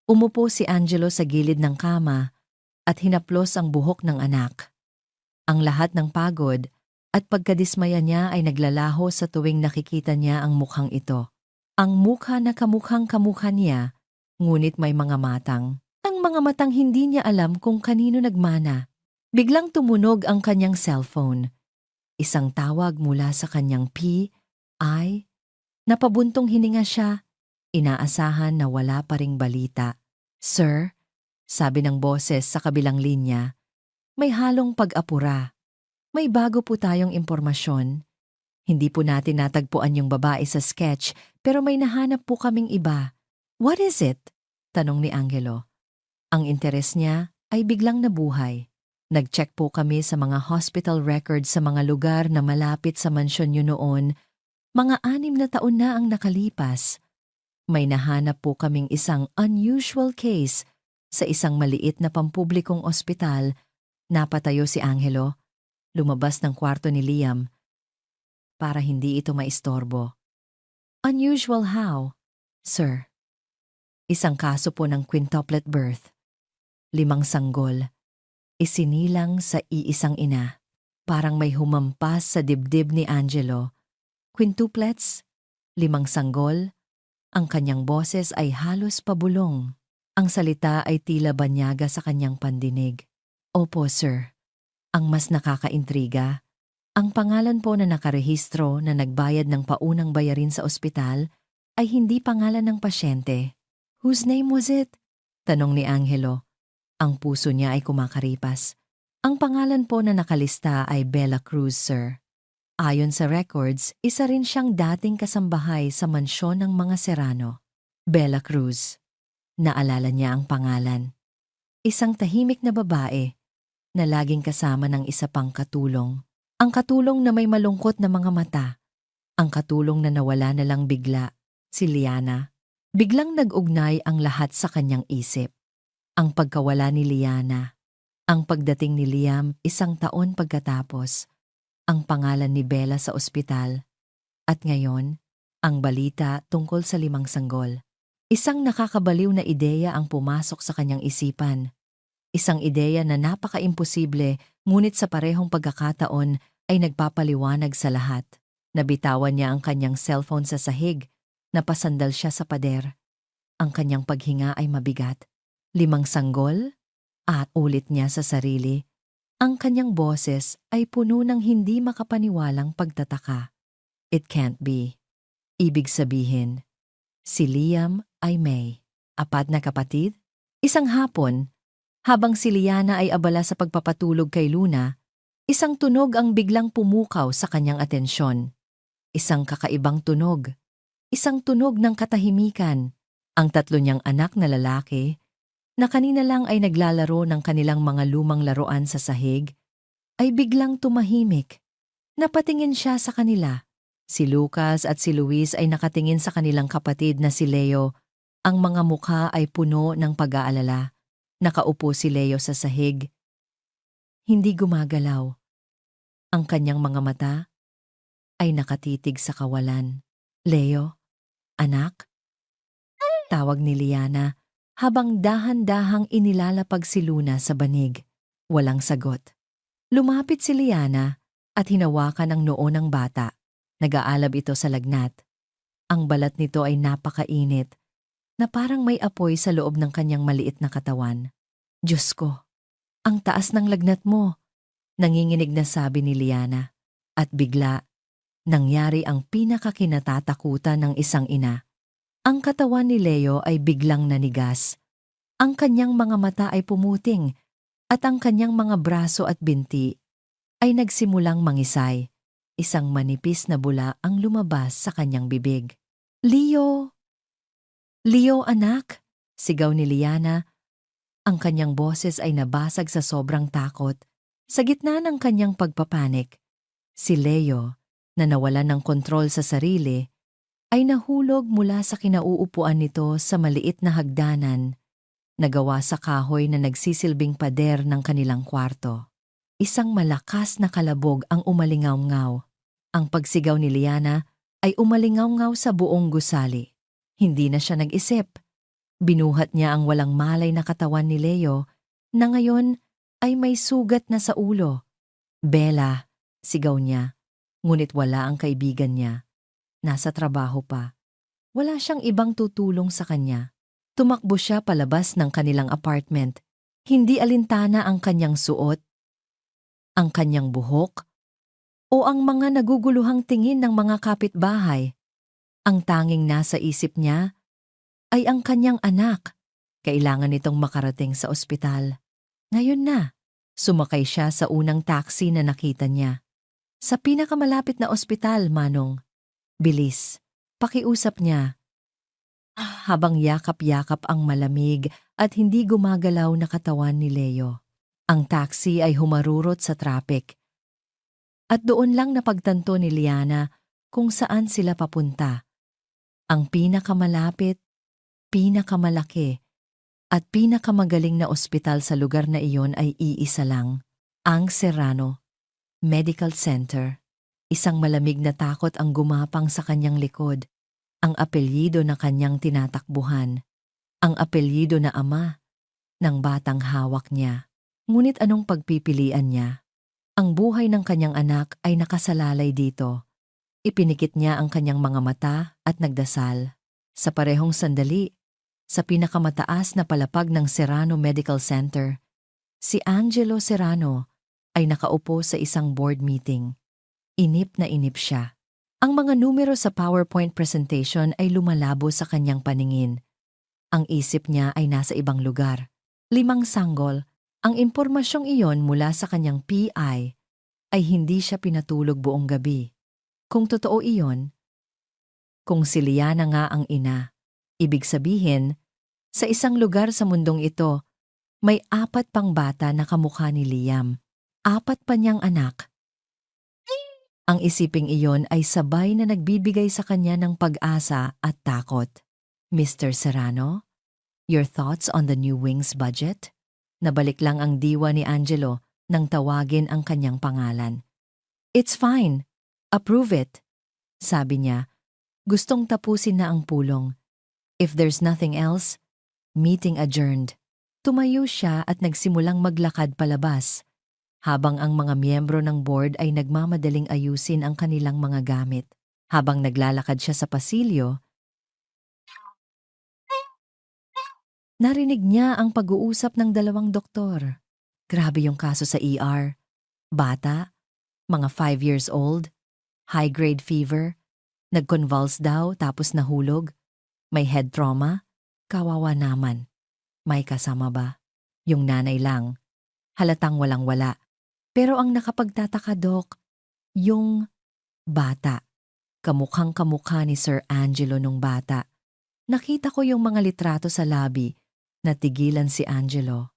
Umupo si Angelo sa gilid ng kama at hinaplos ang buhok ng anak. Ang lahat ng pagod at pagkadismaya niya ay naglalaho sa tuwing nakikita niya ang mukhang ito. Ang mukha na kamukhang-kamukha niya, ngunit may mga matang. Ang mga matang hindi niya alam kung kanino nagmana. Biglang tumunog ang kanyang cellphone. Isang tawag mula sa kanyang PI. Napabuntong hininga siya. Inaasahan na wala pa ring balita. "Sir," sabi ng boses sa kabilang linya, "may halong pag-apura. May bago po tayong impormasyon. Hindi po natin natagpuan yung babae sa sketch pero may nahanap po kaming iba." "What is it?" tanong ni Angelo. Ang interes niya ay biglang nabuhay. "Nag-check po kami sa mga hospital records sa mga lugar na malapit sa mansyon niyo noon. Mga 6 na taon na ang nakalipas. May nahanap po kaming isang unusual case sa isang maliit na pampublikong ospital." Napatayo si Angelo. Lumabas ng kwarto ni Liam para hindi ito maistorbo. "Unusual how, sir?" "Isang kaso po ng quintuplet birth. 5 sanggol. Isinilang sa iisang ina." Parang may humampas sa dibdib ni Angelo. Quintuplets? 5 sanggol? Ang kanyang boses ay halos pabulong. Ang salita ay tila banyaga sa kanyang pandinig. "Opo, sir. Ang mas nakakaintriga, ang pangalan po na nakarehistro na nagbayad ng paunang bayarin sa ospital ay hindi pangalan ng pasyente." "Whose name was it?" tanong ni Angelo. Ang puso niya ay kumakaripas. "Ang pangalan po na nakalista ay Bella Cruz, sir. Ayon sa records, isa rin siyang dating kasambahay sa mansyon ng mga Serrano." Bella Cruz. Naalala niya ang pangalan. Isang tahimik na babae na laging kasama ng isa pang katulong. Ang katulong na may malungkot na mga mata. Ang katulong na nawala na lang bigla, si Liana. Biglang nag-ugnay ang lahat sa kanyang isip. Ang pagkawala ni Liana. Ang pagdating ni Liam 1 taon pagkatapos. Ang pangalan ni Bella sa ospital. At ngayon, ang balita tungkol sa 5 sanggol. Isang nakakabaliw na ideya ang pumasok sa kanyang isipan. Isang ideya na napaka-imposible ngunit sa parehong pagkakataon ay nagpapaliwanag sa lahat. Nabitawan niya ang kanyang cellphone sa sahig, napasandal siya sa pader. Ang kanyang paghinga ay mabigat. 5 sanggol? At ulit niya sa sarili. Ang kanyang boses ay puno ng hindi makapaniwalang pagtataka. It can't be. Ibig sabihin, si Liam ay may 4 na kapatid? Isang hapon, habang si Liana ay abala sa pagpapatulog kay Luna, isang tunog ang biglang pumukaw sa kanyang atensyon. Isang kakaibang tunog. Isang tunog ng katahimikan. Ang 3 niyang anak na lalaki, na kanina lang ay naglalaro ng kanilang mga lumang laruan sa sahig, ay biglang tumahimik. Napatingin siya sa kanila. Si Lucas at si Luis ay nakatingin sa kanilang kapatid na si Leo. Ang mga mukha ay puno ng pag-aalala. Nakaupo si Leo sa sahig. Hindi gumagalaw. Ang kanyang mga mata ay nakatitig sa kawalan. "Leo, anak?" Tawag ni Liana. habang dahan-dahang inilalapag si Luna sa banig. Walang sagot. Lumapit si Liana at hinawakan ang noo ng bata. Nag-aalab ito sa lagnat. Ang balat nito ay napakainit na parang may apoy sa loob ng kanyang maliit na katawan. Diyos ko, ang taas ng lagnat mo, nanginginig na sabi ni Liana. At bigla, nangyari ang pinakakinatatakutan ng isang ina. Ang katawan ni Leo ay biglang nanigas. Ang kanyang mga mata ay pumuting at ang kanyang mga braso at binti ay nagsimulang mangisay. Isang manipis na bula ang lumabas sa kanyang bibig. Leo! Leo, anak! Sigaw ni Liana. Ang kanyang boses ay nabasag sa sobrang takot. Sa gitna ng kanyang pagpapanik, si Leo, na nawalan ng kontrol sa sarili, ay nahulog mula sa kinauupuan nito sa maliit na hagdanan na gawa sa kahoy na nagsisilbing pader ng kanilang kwarto. Isang malakas na kalabog ang umalingaw-ngaw. Ang pagsigaw ni Liana ay umalingaw-ngaw sa buong gusali. Hindi na siya nag-isip. Binuhat niya ang walang malay na katawan ni Leo na ngayon ay may sugat na sa ulo. Bella, sigaw niya. Ngunit wala ang kaibigan niya. Nasa trabaho pa. Wala siyang ibang tutulong sa kanya. Tumakbo siya palabas ng kanilang apartment. Hindi alintana ang kanyang suot, ang kanyang buhok, o ang mga naguguluhang tingin ng mga kapitbahay. Ang tanging nasa isip niya ay ang kanyang anak. Kailangan nitong makarating sa ospital. Ngayon na, sumakay siya sa unang taxi na nakita niya. Sa pinakamalapit na ospital, Manong. Bilis, pakiusap niya. Habang yakap-yakap ang malamig at hindi gumagalaw na katawan ni Leo. Ang taxi ay humarurot sa traffic. At doon lang napagtanto ni Liana kung saan sila papunta. Ang pinakamalapit, pinakamalaki, at pinakamagaling na ospital sa lugar na iyon ay iisa lang, ang Serrano Medical Center. Isang malamig na takot ang gumapang sa kanyang likod. Ang apelyido na kanyang tinatakbuhan. Ang apelyido na ama ng batang hawak niya. Ngunit anong pagpipilian niya? Ang buhay ng kanyang anak ay nakasalalay dito. Ipinikit niya ang kanyang mga mata at nagdasal. Sa parehong sandali, sa pinakamataas na palapag ng Serrano Medical Center, si Angelo Serrano ay nakaupo sa isang board meeting. Inip na inip siya. Ang mga numero sa PowerPoint presentation ay lumalabo sa kanyang paningin. Ang isip niya ay nasa ibang lugar. 5 sanggol. Ang impormasyong iyon mula sa kanyang PI ay hindi siya pinatulog buong gabi. Kung totoo iyon, kung si Liana nga ang ina, ibig sabihin, sa isang lugar sa mundong ito, may 4 pang bata na kamukha ni Liam. 4 pa niyang anak. Ang isiping iyon ay sabay na nagbibigay sa kanya ng pag-asa at takot. Mr. Serrano, your thoughts on the new wings budget? Nabalik lang ang diwa ni Angelo nang tawagin ang kanyang pangalan. It's fine. Approve it. Sabi niya, gustong tapusin na ang pulong. If there's nothing else, meeting adjourned. Tumayo siya at nagsimulang maglakad palabas, habang ang mga miyembro ng board ay nagmamadaling ayusin ang kanilang mga gamit. Habang naglalakad siya sa pasilyo, narinig niya ang pag-uusap ng 2 doktor. Grabe yung kaso sa ER. Bata, mga 5 years old, high-grade fever, nag-convulse daw tapos nahulog, may head trauma, kawawa naman. May kasama ba? Yung nanay lang. Halatang walang-wala. Pero ang nakapagtataka, Dok, yung bata. Kamukhang kamukha ni Sir Angelo nung bata. Nakita ko yung mga litrato sa labi. Natigilan si Angelo.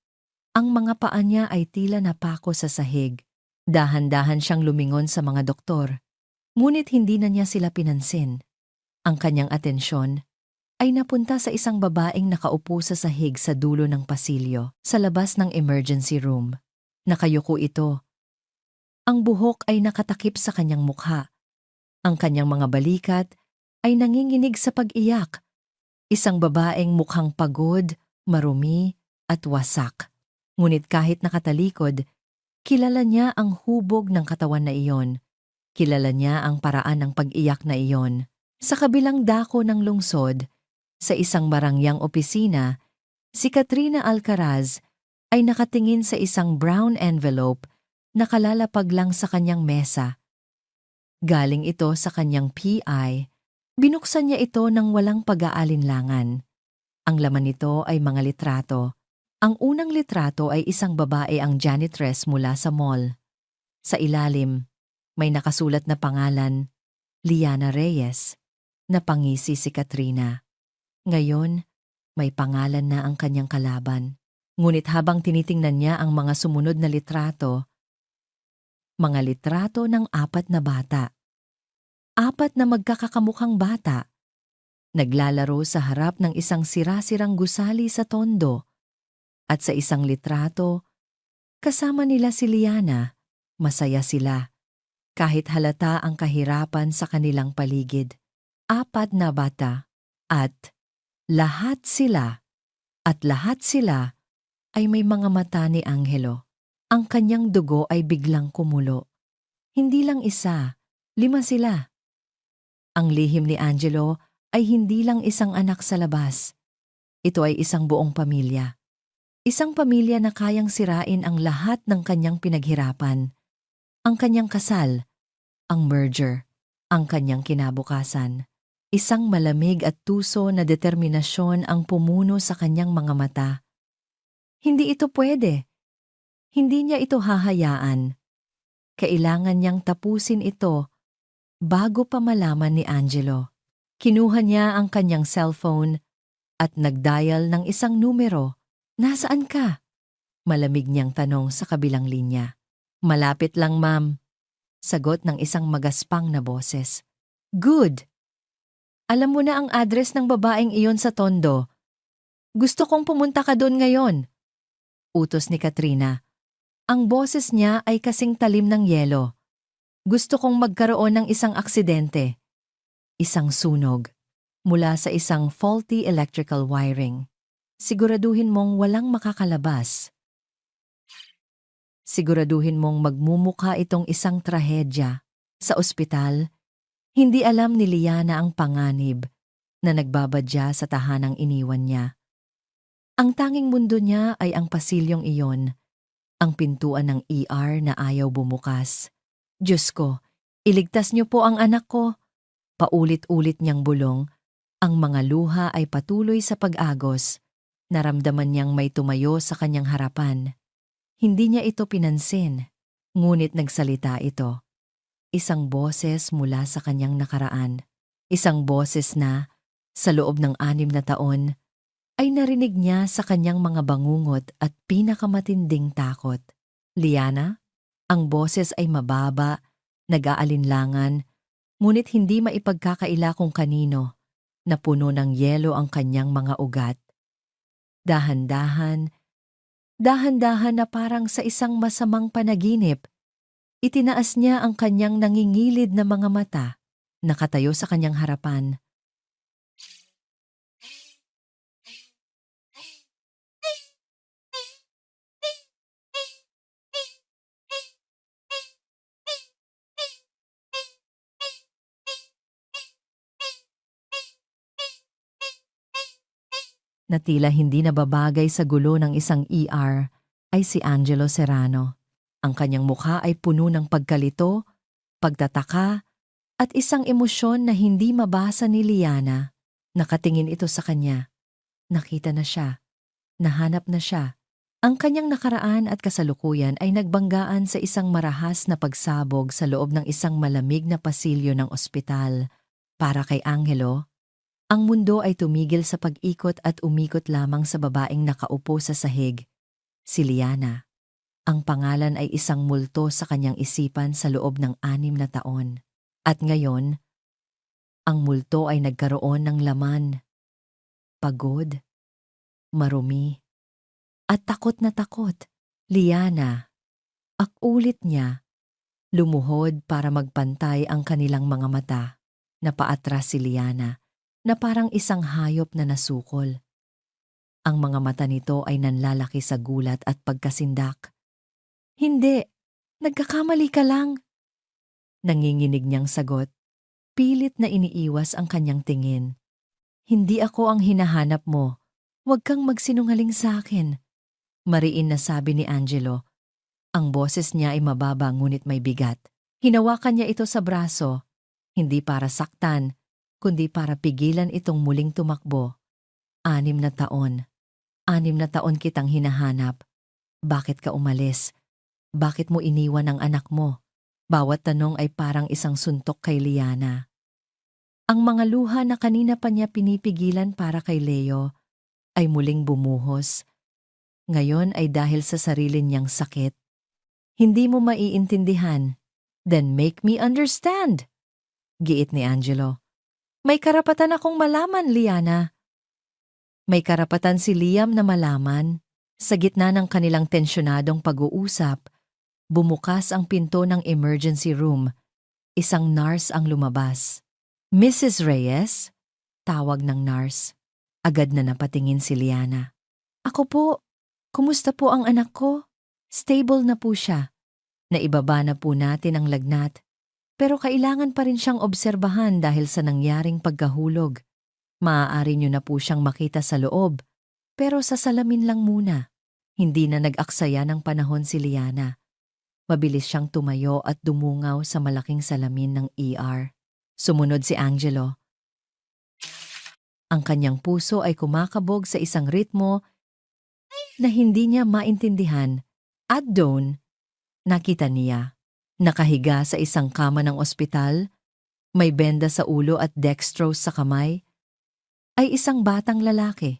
Ang mga paa niya ay tila napako sa sahig. Dahan-dahan siyang lumingon sa mga doktor. Ngunit hindi na niya sila pinansin. Ang kanyang atensyon ay napunta sa isang babaeng nakaupo sa sahig sa dulo ng pasilyo, sa labas ng emergency room. Nakayuko ito. Ang buhok ay nakatakip sa kanyang mukha. Ang kanyang mga balikat ay nanginginig sa pag-iyak. Isang babaeng mukhang pagod, marumi at wasak. Ngunit kahit nakatalikod, kilala niya ang hubog ng katawan na iyon. Kilala niya ang paraan ng pag-iyak na iyon. Sa kabilang dako ng lungsod, sa isang barangyang opisina, si Katrina Alcaraz ay nakatingin sa isang brown envelope na kalalapag lang sa kanyang mesa. Galing ito sa kanyang PI. Binuksan niya ito ng walang pag-aalinlangan. Ang laman nito ay mga litrato. Ang unang litrato ay isang babae ang janitress mula sa mall. Sa ilalim, may nakasulat na pangalan, Liana Reyes. Napangisi si Katrina. Ngayon, may pangalan na ang kanyang kalaban. Ngunit habang tinitingnan niya ang mga sumunod na litrato, mga litrato ng 4 na bata. 4 na magkakakamukhang bata. Naglalaro sa harap ng isang sira-sirang gusali sa tondo. At sa isang litrato, kasama nila si Liana. Masaya sila. Kahit halata ang kahirapan sa kanilang paligid. 4 na bata. At lahat sila ay may mga mata ni Angelo. Ang kanyang dugo ay biglang kumulo. Hindi lang isa, 5 sila. Ang lihim ni Angelo ay hindi lang isang anak sa labas. Ito ay isang buong pamilya. Isang pamilya na kayang sirain ang lahat ng kanyang pinaghirapan. Ang kanyang kasal, ang merger, ang kanyang kinabukasan. Isang malamig at tuso na determinasyon ang pumuno sa kanyang mga mata. Hindi ito pwede. Hindi niya ito hahayaan. Kailangan niyang tapusin ito bago pa malaman ni Angelo. Kinuha niya ang kanyang cellphone at nagdial ng isang numero. Nasaan ka? Malamig niyang tanong sa kabilang linya. Malapit lang, ma'am. Sagot ng isang magaspang na boses. Good! Alam mo na ang address ng babaeng iyon sa tondo. Gusto kong pumunta ka doon ngayon. Utos ni Katrina. Ang boses niya ay kasing talim ng yelo. Gusto kong magkaroon ng isang aksidente. Isang sunog. Mula sa isang faulty electrical wiring. Siguraduhin mong walang makakalabas. Siguraduhin mong magmumukha itong isang trahedya. Sa ospital, hindi alam ni Liana ang panganib na nagbabadya sa tahanang iniwan niya. Ang tanging mundo niya ay ang pasilyong iyon, ang pintuan ng ER na ayaw bumukas. Diyos ko, iligtas niyo po ang anak ko. Paulit-ulit niyang bulong, ang mga luha ay patuloy sa pag-agos. Naramdaman niyang may tumayo sa kanyang harapan. Hindi niya ito pinansin, ngunit nagsalita ito. Isang boses mula sa kanyang nakaraan. Isang boses na, sa loob ng 6 na taon, ay narinig niya sa kanyang mga bangungot at pinakamatinding takot. Liana? Ang boses ay mababa, nag-aalinlangan, ngunit hindi maipagkakaila kung kanino, na puno ng yelo ang kanyang mga ugat. Dahan-dahan na parang sa isang masamang panaginip, itinaas niya ang kanyang nangingilid na mga mata, nakatayo sa kanyang harapan. Na tila hindi nababagay sa gulo ng isang ER ay si Angelo Serrano. Ang kanyang mukha ay puno ng pagkalito, pagtataka, at isang emosyon na hindi mabasa ni Liana. Nakatingin ito sa kanya. Nakita na siya. Nahanap na siya. Ang kanyang nakaraan at kasalukuyan ay nagbanggaan sa isang marahas na pagsabog sa loob ng isang malamig na pasilyo ng ospital. Para kay Angelo, ang mundo ay tumigil sa pag-ikot at umikot lamang sa babaeng nakaupo sa sahig, si Liana. Ang pangalan ay isang multo sa kanyang isipan sa loob ng 6 na taon. At ngayon, ang multo ay nagkaroon ng laman. Pagod, marumi, at takot na takot. Liana, akulit niya. Lumuhod para magpantay ang kanilang mga mata. Napaatras si Liana, na parang isang hayop na nasukol. Ang mga mata nito ay nanlalaki sa gulat at pagkasindak. Hindi, nagkakamali ka lang. Nanginginig niyang sagot. Pilit na iniiwas ang kanyang tingin. Hindi ako ang hinahanap mo. Huwag kang magsinungaling sa akin. Mariin na sabi ni Angelo. Ang boses niya ay mababa ngunit may bigat. Hinawakan niya ito sa braso. Hindi para saktan, kundi para pigilan itong muling tumakbo. 6 na taon. 6 na taon kitang hinahanap. Bakit ka umalis? Bakit mo iniwan ang anak mo? Bawat tanong ay parang isang suntok kay Liana. Ang mga luha na kanina pa niya pinipigilan para kay Leo ay muling bumuhos. Ngayon ay dahil sa sarili niyang sakit. Hindi mo maiintindihan. Then make me understand. Giit ni Angelo. May karapatan akong malaman, Liana. May karapatan si Liam na malaman. Sa gitna ng kanilang tensyonadong pag-uusap, bumukas ang pinto ng emergency room. Isang nurse ang lumabas. Mrs. Reyes? Tawag ng nurse. Agad na napatingin si Liana. Ako po. Kumusta po ang anak ko? Stable na po siya. Naibaba na po natin ang lagnat. Pero kailangan pa rin siyang obserbahan dahil sa nangyaring pagkahulog. Maaari niyo na po siyang makita sa loob. Pero sa salamin lang muna. Hindi na nag-aksaya ng panahon si Liana. Mabilis siyang tumayo at dumungaw sa malaking salamin ng ER. Sumunod si Angelo. Ang kanyang puso ay kumakabog sa isang ritmo na hindi niya maintindihan. At doon, nakita niya, nakahiga sa isang kama ng ospital, may benda sa ulo at dextrose sa kamay, ay isang batang lalaki.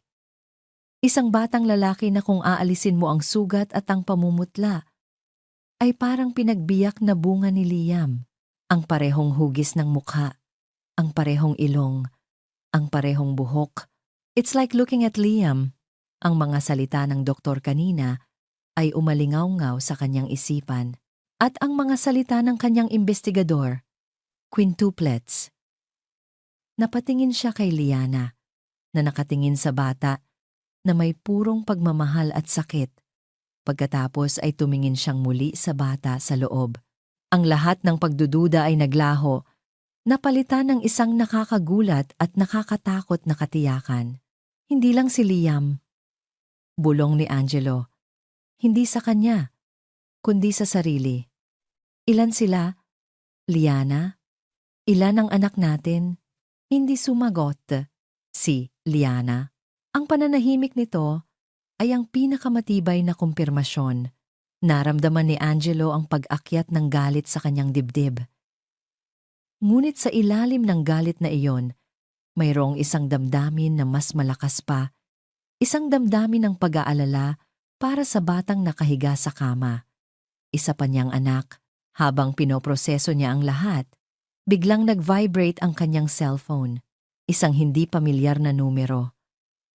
Isang batang lalaki na kung aalisin mo ang sugat at ang pamumutla, ay parang pinagbiyak na bunga ni Liam. Ang parehong hugis ng mukha, ang parehong ilong, ang parehong buhok. It's like looking at Liam. Ang mga salita ng doktor kanina ay umalingaw-ngaw sa kanyang isipan. At ang mga salita ng kanyang investigador, quintuplets. Napatingin siya kay Liana, na nakatingin sa bata na may purong pagmamahal at sakit. Pagkatapos ay tumingin siyang muli sa bata sa loob. Ang lahat ng pagdududa ay naglaho, napalitan ng isang nakakagulat at nakakatakot na katiyakan. Hindi lang si Liam. Bulong ni Angelo. Hindi sa kanya, kundi sa sarili. Ilan sila? Liana? Ilan ang anak natin? Hindi sumagot. Si Liana. Ang pananahimik nito ay ang pinakamatibay na kumpirmasyon. Naramdaman ni Angelo ang pag-akyat ng galit sa kanyang dibdib. Ngunit sa ilalim ng galit na iyon, mayroong isang damdamin na mas malakas pa, isang damdamin ng pag-aalala para sa batang nakahiga sa kama. Isa pa niyang anak. Habang pinoproseso niya ang lahat, biglang nag-vibrate ang kanyang cellphone. Isang hindi pamilyar na numero.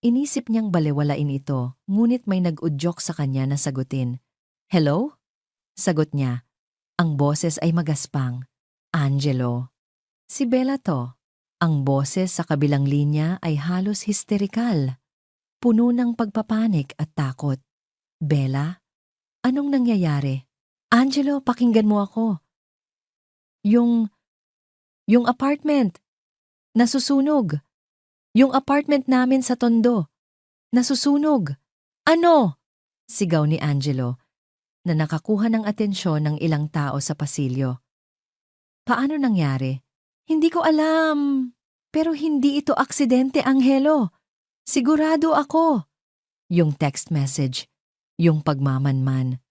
Inisip niyang balewalain ito, ngunit may nag-udyok sa kanya na sagutin. Hello? Sagot niya. Ang boses ay magaspang. Angelo. Si Bella to. Ang boses sa kabilang linya ay halos histerikal. Puno ng pagpapanik at takot. Bella? Anong nangyayari? Angelo, pakinggan mo ako. Yung apartment. Nasusunog. Yung apartment namin sa Tondo. Nasusunog. Ano? Sigaw ni Angelo, na nakakuha ng atensyon ng ilang tao sa pasilyo. Paano nangyari? Hindi ko alam. Pero hindi ito aksidente, Angelo. Sigurado ako. Yung text message. Yung pagmamanman.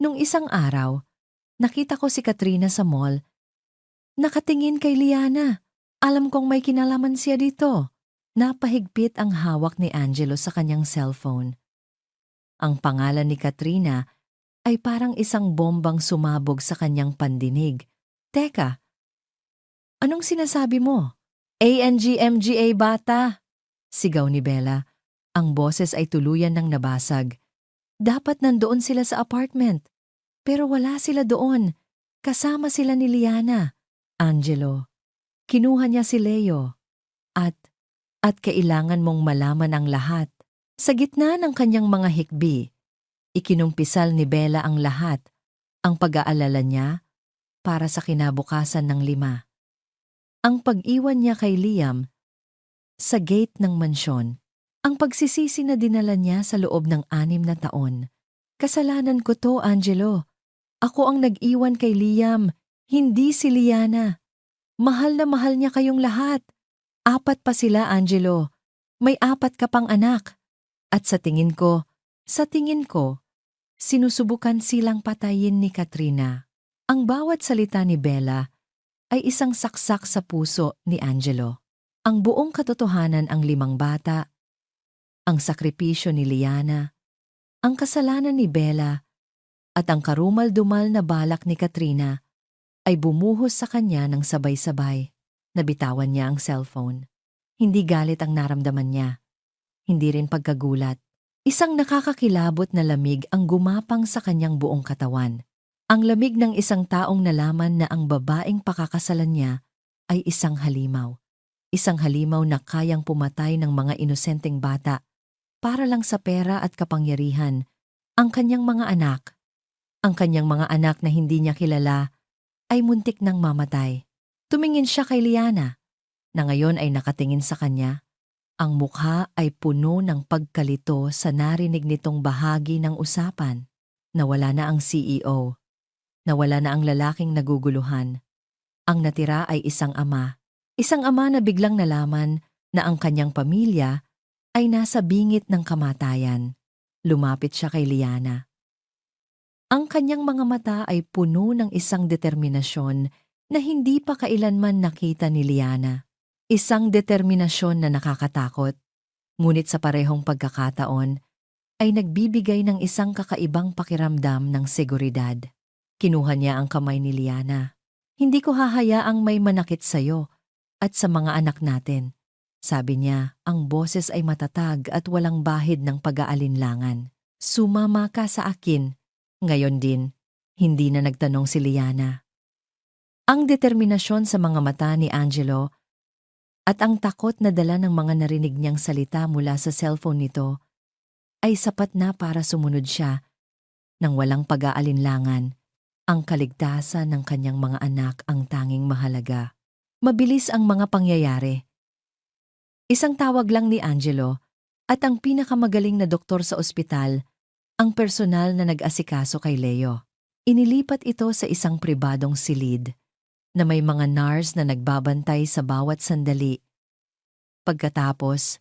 Nung isang araw, nakita ko si Katrina sa mall. Nakatingin kay Liana. Alam kong may kinalaman siya dito. Napahigpit ang hawak ni Angelo sa kanyang cellphone. Ang pangalan ni Katrina ay parang isang bombang sumabog sa kanyang pandinig. Teka, anong sinasabi mo? ANGMGA bata! Sigaw ni Bella. Ang boses ay tuluyan ng nabasag. Dapat nandoon sila sa apartment. Pero wala sila doon. Kasama sila ni Liana. Angelo. Kinuha niya si Leo. At kailangan mong malaman ang lahat. Sa gitna ng kanyang mga hikbi, ikinumpisal ni Bella ang lahat, ang pag-aalala niya para sa kinabukasan ng 5. Ang pag-iwan niya kay Liam sa gate ng mansyon. Ang pagsisisi na dinala niya sa loob ng 6 na taon. Kasalanan ko to, Angelo. Ako ang nag-iwan kay Liam, hindi si Liana. Mahal na mahal niya kayong lahat. 4 pa sila, Angelo. May 4 ka pang anak. At sa tingin ko, sinusubukan silang patayin ni Katrina. Ang bawat salita ni Bella ay isang saksak sa puso ni Angelo. Ang buong katotohanan ang 5 bata, ang sakripisyo ni Liana, ang kasalanan ni Bella, at ang karumal-dumal na balak ni Katrina ay bumuhos sa kanya ng sabay-sabay. Nabitawan niya ang cellphone. Hindi galit ang naramdaman niya. Hindi rin pagkagulat. Isang nakakakilabot na lamig ang gumapang sa kanyang buong katawan. Ang lamig ng isang taong nalaman na ang babaeng pakakasalan niya ay isang halimaw. Isang halimaw na kayang pumatay ng mga inosenteng bata para lang sa pera at kapangyarihan. Ang kanyang mga anak, na hindi niya kilala, ay muntik nang mamatay. Tumingin siya kay Liana, na ngayon ay nakatingin sa kanya. Ang mukha ay puno ng pagkalito sa narinig nitong bahagi ng usapan. Nawala na ang CEO. Nawala na ang lalaking naguguluhan. Ang natira ay isang ama. Isang ama na biglang nalaman na ang kanyang pamilya ay nasa bingit ng kamatayan. Lumapit siya kay Liana. Ang kanyang mga mata ay puno ng isang determinasyon na hindi pa kailanman nakita ni Liana. Isang determinasyon na nakakatakot, ngunit sa parehong pagkakataon ay nagbibigay ng isang kakaibang pakiramdam ng seguridad. Kinuha niya ang kamay ni Liana. Hindi ko hahayaang may manakit sa'yo at sa mga anak natin. Sabi niya, ang boses ay matatag at walang bahid ng pag-aalinlangan. Sumama ka sa akin. Ngayon din, hindi na nagtanong si Liana. Ang determinasyon sa mga mata ni Angelo at ang takot na dala ng mga narinig niyang salita mula sa cellphone nito ay sapat na para sumunod siya nang walang pag-aalinlangan. Ang kaligtasan ng kanyang mga anak ang tanging mahalaga. Mabilis ang mga pangyayari. Isang tawag lang ni Angelo at ang pinakamagaling na doktor sa ospital, ang personal na nag-asikaso kay Leo. Inilipat ito sa isang pribadong silid na may mga nurse na nagbabantay sa bawat sandali. Pagkatapos,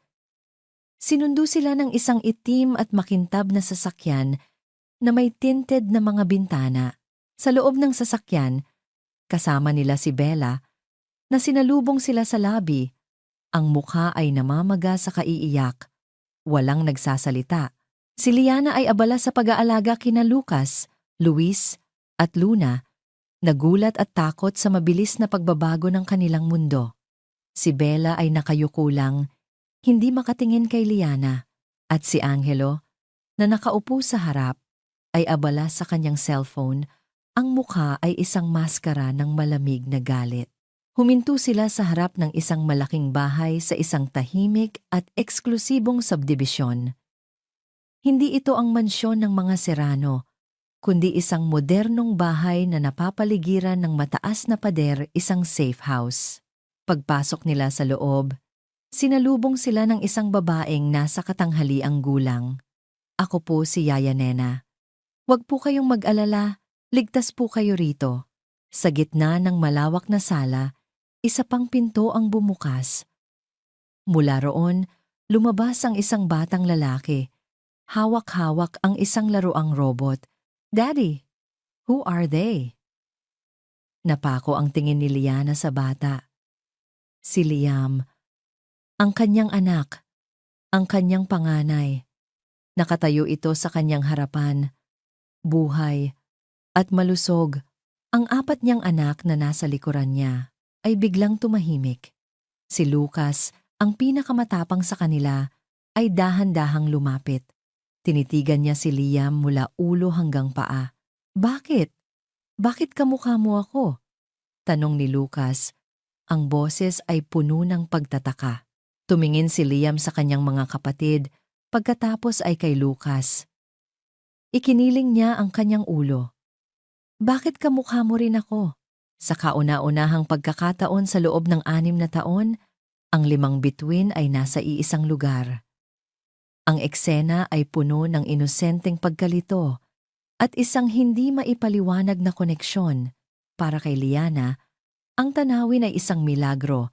sinundo sila ng isang itim at makintab na sasakyan na may tinted na mga bintana. Sa loob ng sasakyan, kasama nila si Bella, na sinalubong sila sa lobby. Ang mukha ay namamaga sa kaiiyak. Walang nagsasalita. Si Liana ay abala sa pag-aalaga kina Lucas, Luis, at Luna, nagulat at takot sa mabilis na pagbabago ng kanilang mundo. Si Bella ay nakayuko lang, hindi makatingin kay Liana, at si Angelo, na nakaupo sa harap, ay abala sa kanyang cellphone. Ang mukha ay isang maskara ng malamig na galit. Huminto sila sa harap ng isang malaking bahay sa isang tahimik at eksklusibong subdibisyon. Hindi ito ang mansyon ng mga Serrano, kundi isang modernong bahay na napapaligiran ng mataas na pader, isang safe house. Pagpasok nila sa loob, sinalubong sila ng isang babaeng nasa katanghaliang gulang. Ako po si Yaya Nena. Huwag po kayong mag-alala, ligtas po kayo rito. Sa gitna ng malawak na sala, isa pang pinto ang bumukas. Mula roon, lumabas ang isang batang lalaki. Hawak-hawak ang isang laruang robot. Daddy, who are they? Napako ang tingin ni Liana sa bata. Si Liam, ang kanyang anak, ang kanyang panganay. Nakatayo ito sa kanyang harapan, buhay, at malusog. Ang 4 niyang anak na nasa likuran niya ay biglang tumahimik. Si Lucas, ang pinakamatapang sa kanila, ay dahan-dahang lumapit. Tinitigan niya si Liam mula ulo hanggang paa. Bakit? Bakit kamukha mo ako? Tanong ni Lucas. Ang boses ay puno ng pagtataka. Tumingin si Liam sa kanyang mga kapatid Pagkatapos ay kay Lucas. Ikiniling niya ang kanyang ulo. Bakit kamukha mo rin ako? Sa kauna-unahang pagkakataon sa loob ng 6 na taon, ang 5 bituin ay nasa iisang lugar. Ang eksena ay puno ng inosenteng pagkalito at isang hindi maipaliwanag na koneksyon. Para kay Liana, ang tanawin ay isang milagro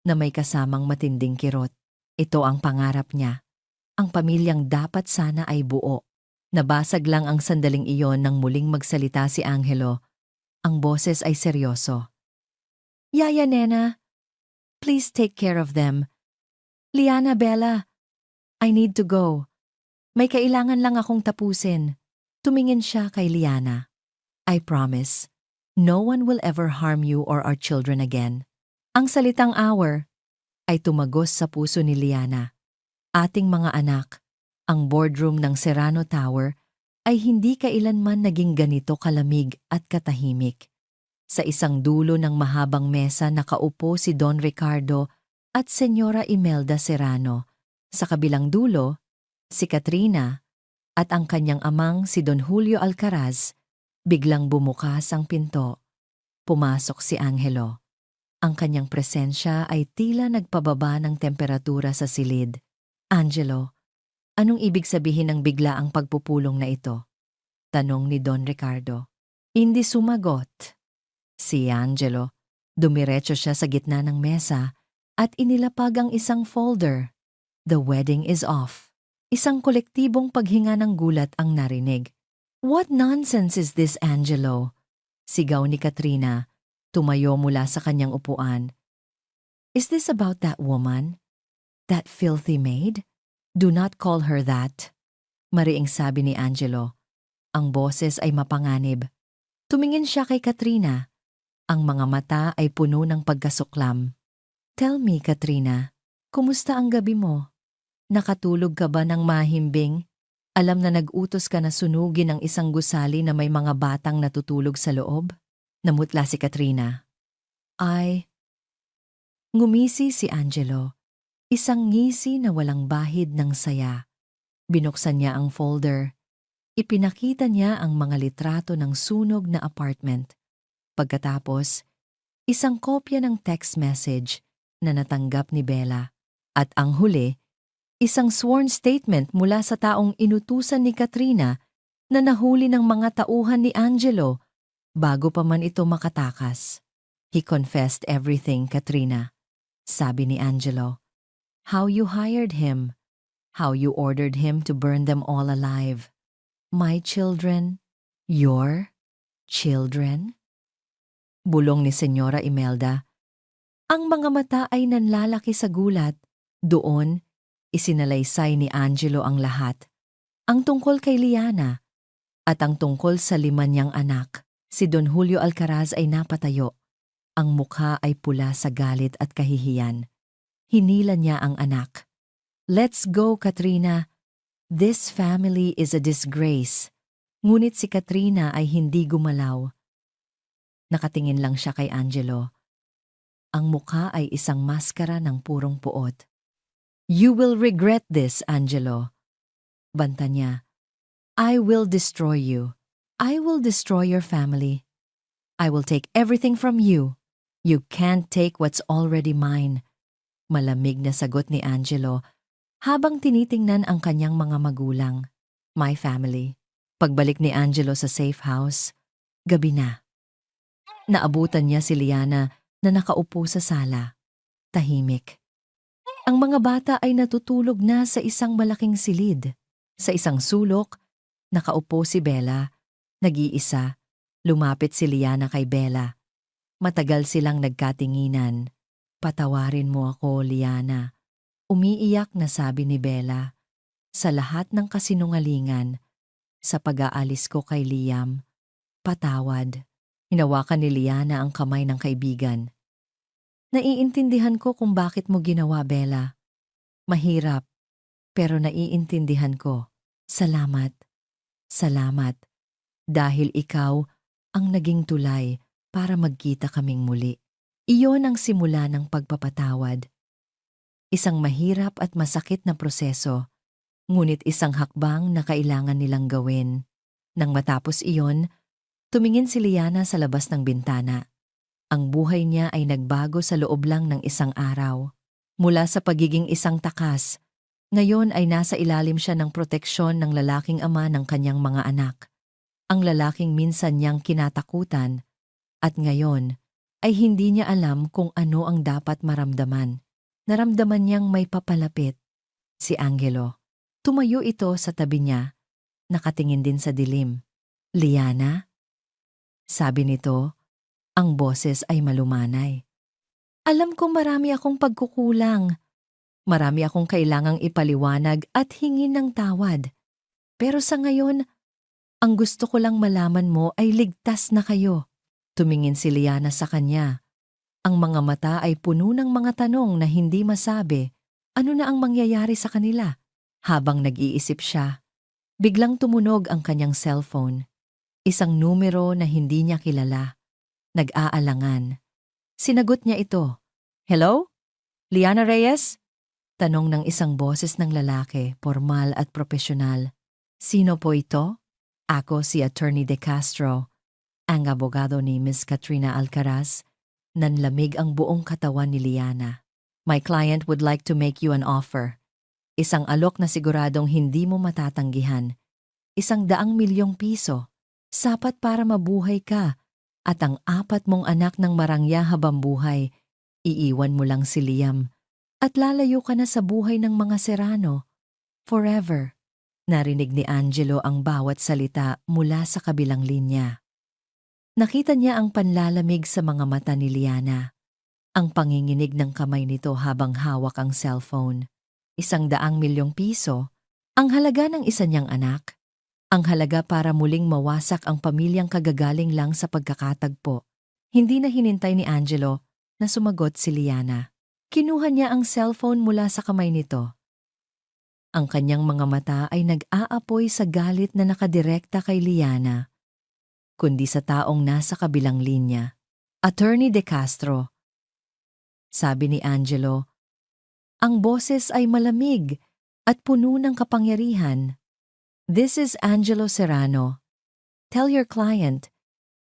na may kasamang matinding kirot. Ito ang pangarap niya. Ang pamilyang dapat sana ay buo. Nabasag lang ang sandaling iyon nang muling magsalita si Angelo. Ang boses ay seryoso. Yaya Nena, please take care of them. Liana, Bella, I need to go. May kailangan lang akong tapusin. Tumingin siya kay Liana. I promise, no one will ever harm you or our children again. Ang salitang our ay tumagos sa puso ni Liana. Ating mga anak, ang boardroom ng Serrano Tower ay hindi kailanman naging ganito kalamig at katahimik. Sa isang dulo ng mahabang mesa nakaupo si Don Ricardo at Senyora Imelda Serrano. Sa kabilang dulo, si Katrina at ang kanyang amang si Don Julio Alcaraz. Biglang bumukas ang pinto. Pumasok si Angelo. Ang kanyang presensya ay tila nagpababa ng temperatura sa silid. Angelo, anong ibig sabihin ng biglaang pagpupulong na ito? Tanong ni Don Ricardo. Hindi sumagot. Si Angelo, dumiretso siya sa gitna ng mesa at inilapag ang isang folder. The wedding is off. Isang kolektibong paghinga ng gulat ang narinig. What nonsense is this, Angelo? Sigaw ni Katrina, tumayo mula sa kanyang upuan. Is this about that woman? That filthy maid? Do not call her that. Mariing sabi ni Angelo. Ang boses ay mapanganib. Tumingin siya kay Katrina. Ang mga mata ay puno ng pagkasuklam. Tell me, Katrina, kumusta ang gabi mo? Nakatulog ka ba ng mahimbing? Alam na nag-utos ka na sunugin ang isang gusali na may mga batang natutulog sa loob? Namutla si Katrina. Ngumisi si Angelo. Isang ngisi na walang bahid ng saya. Binuksan niya ang folder. Ipinakita niya ang mga litrato ng sunog na apartment. Pagkatapos, isang kopya ng text message na natanggap ni Bella. At ang huli, isang sworn statement mula sa taong inutusan ni Katrina na nahuli ng mga tauhan ni Angelo bago pa man ito makatakas. He confessed everything, Katrina. Sabi ni Angelo. How you hired him. How you ordered him to burn them all alive. My children. Your children? Bulong ni Senyora Imelda. Ang mga mata ay nanlalaki sa gulat. Doon, isinalaysay ni Angelo ang lahat. Ang tungkol kay Liana at ang tungkol sa 5 niyang anak. Si Don Julio Alcaraz ay napatayo. Ang mukha ay pula sa galit at kahihiyan. Hinila niya ang anak. Let's go, Katrina. This family is a disgrace. Ngunit si Katrina ay hindi gumalaw. Nakatingin lang siya kay Angelo. Ang mukha ay isang maskara ng purong puot. You will regret this, Angelo. Banta niya. I will destroy you. I will destroy your family. I will take everything from you. You can't take what's already mine. Malamig na sagot ni Angelo habang tinitingnan ang kanyang mga magulang. My family. Pagbalik ni Angelo sa safe house, gabi na. Naabutan niya si Liana na nakaupo sa sala. Tahimik. Ang mga bata ay natutulog na sa isang malaking silid. Sa isang sulok, nakaupo si Bella. Nag-iisa, lumapit si Liana kay Bella. Matagal silang nagkatinginan. Patawarin mo ako, Liana. Umiiyak na sabi ni Bella. Sa lahat ng kasinungalingan, sa pag-aalis ko kay Liam, patawad. Hinawakan ni Liana ang kamay ng kaibigan. Naiintindihan ko kung bakit mo ginawa, Bella. Mahirap, pero naiintindihan ko. Salamat. Salamat. Dahil ikaw ang naging tulay para magkita kaming muli. Iyon ang simula ng pagpapatawad. Isang mahirap at masakit na proseso, Ngunit isang hakbang na kailangan nilang gawin. Nang matapos iyon, tumingin si Liana sa labas ng bintana. Ang buhay niya ay nagbago sa loob lang ng isang araw. Mula sa pagiging isang takas, ngayon ay nasa ilalim siya ng proteksyon ng lalaking ama ng kanyang mga anak. Ang lalaking minsan niyang kinatakutan at ngayon ay hindi niya alam kung ano ang dapat maramdaman. Naramdaman niyang may papalapit. Si Angelo. Tumayo ito sa tabi niya, nakatingin din sa dilim. Liana? Sabi nito, ang boses ay malumanay. Alam kong marami akong pagkukulang. Marami akong kailangang ipaliwanag at hingin ng tawad. Pero sa ngayon, ang gusto ko lang malaman mo ay ligtas na kayo. Tumingin si Liana sa kanya. Ang mga mata ay puno ng mga tanong na hindi masabi. Ano na ang mangyayari sa kanila? Habang nag-iisip siya, biglang tumunog ang kanyang cellphone. Isang numero na hindi niya kilala. Nag-aalangan. Sinagot niya ito. Hello? Liana Reyes? Tanong ng isang boses ng lalaki, formal at profesional. Sino po ito? Ako si Attorney De Castro, ang abogado ni Miss Katrina Alcaraz. Nanlamig ang buong katawan ni Liana. My client would like to make you an offer. Isang alok na siguradong hindi mo matatanggihan. 100 milyong piso. Sapat para mabuhay ka. At ang 4 mong anak ng marangya habang buhay. Iiwan mo lang si Liam. At lalayo ka na sa buhay ng mga Serrano. Forever. Narinig ni Angelo ang bawat salita mula sa kabilang linya. Nakita niya ang panlalamig sa mga mata ni Liana. Ang panginginig ng kamay nito habang hawak ang cellphone. 100 milyong piso, ang halaga ng isa niyang anak. Ang halaga para muling mawasak ang pamilyang kagagaling lang sa pagkakatagpo. Hindi na hinintay ni Angelo na sumagot si Liana. Kinuha niya ang cellphone mula sa kamay nito. Ang kanyang mga mata ay nag-aapoy sa galit na nakadirekta kay Liana, kundi sa taong nasa kabilang linya. Attorney De Castro. Sabi ni Angelo, ang boses ay malamig at puno ng kapangyarihan. This is Angelo Serrano. Tell your client,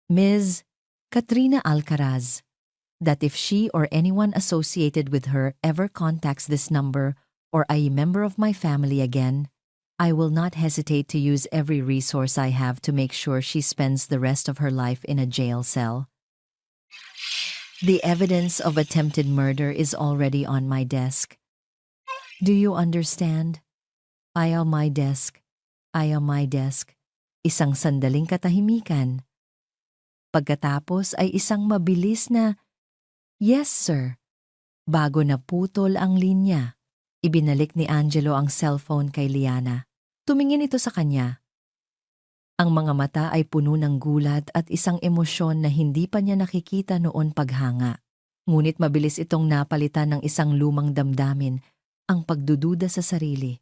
Ms. Katrina Alcaraz, that if she or anyone associated with her ever contacts this number or a member of my family again, I will not hesitate to use every resource I have to make sure she spends the rest of her life in a jail cell. The evidence of attempted murder is already on my desk. Do you understand? Ayaw my desk. Ayaw my desk. Isang sandaling katahimikan. Pagkatapos ay isang mabilis na, yes sir. Bago naputol ang linya, ibinalik ni Angelo ang cellphone kay Liana. Tumingin ito sa kanya. Ang mga mata ay puno ng gulat at isang emosyon na hindi pa niya nakikita noon paghanga. Ngunit mabilis itong napalitan ng isang lumang damdamin, ang pagdududa sa sarili.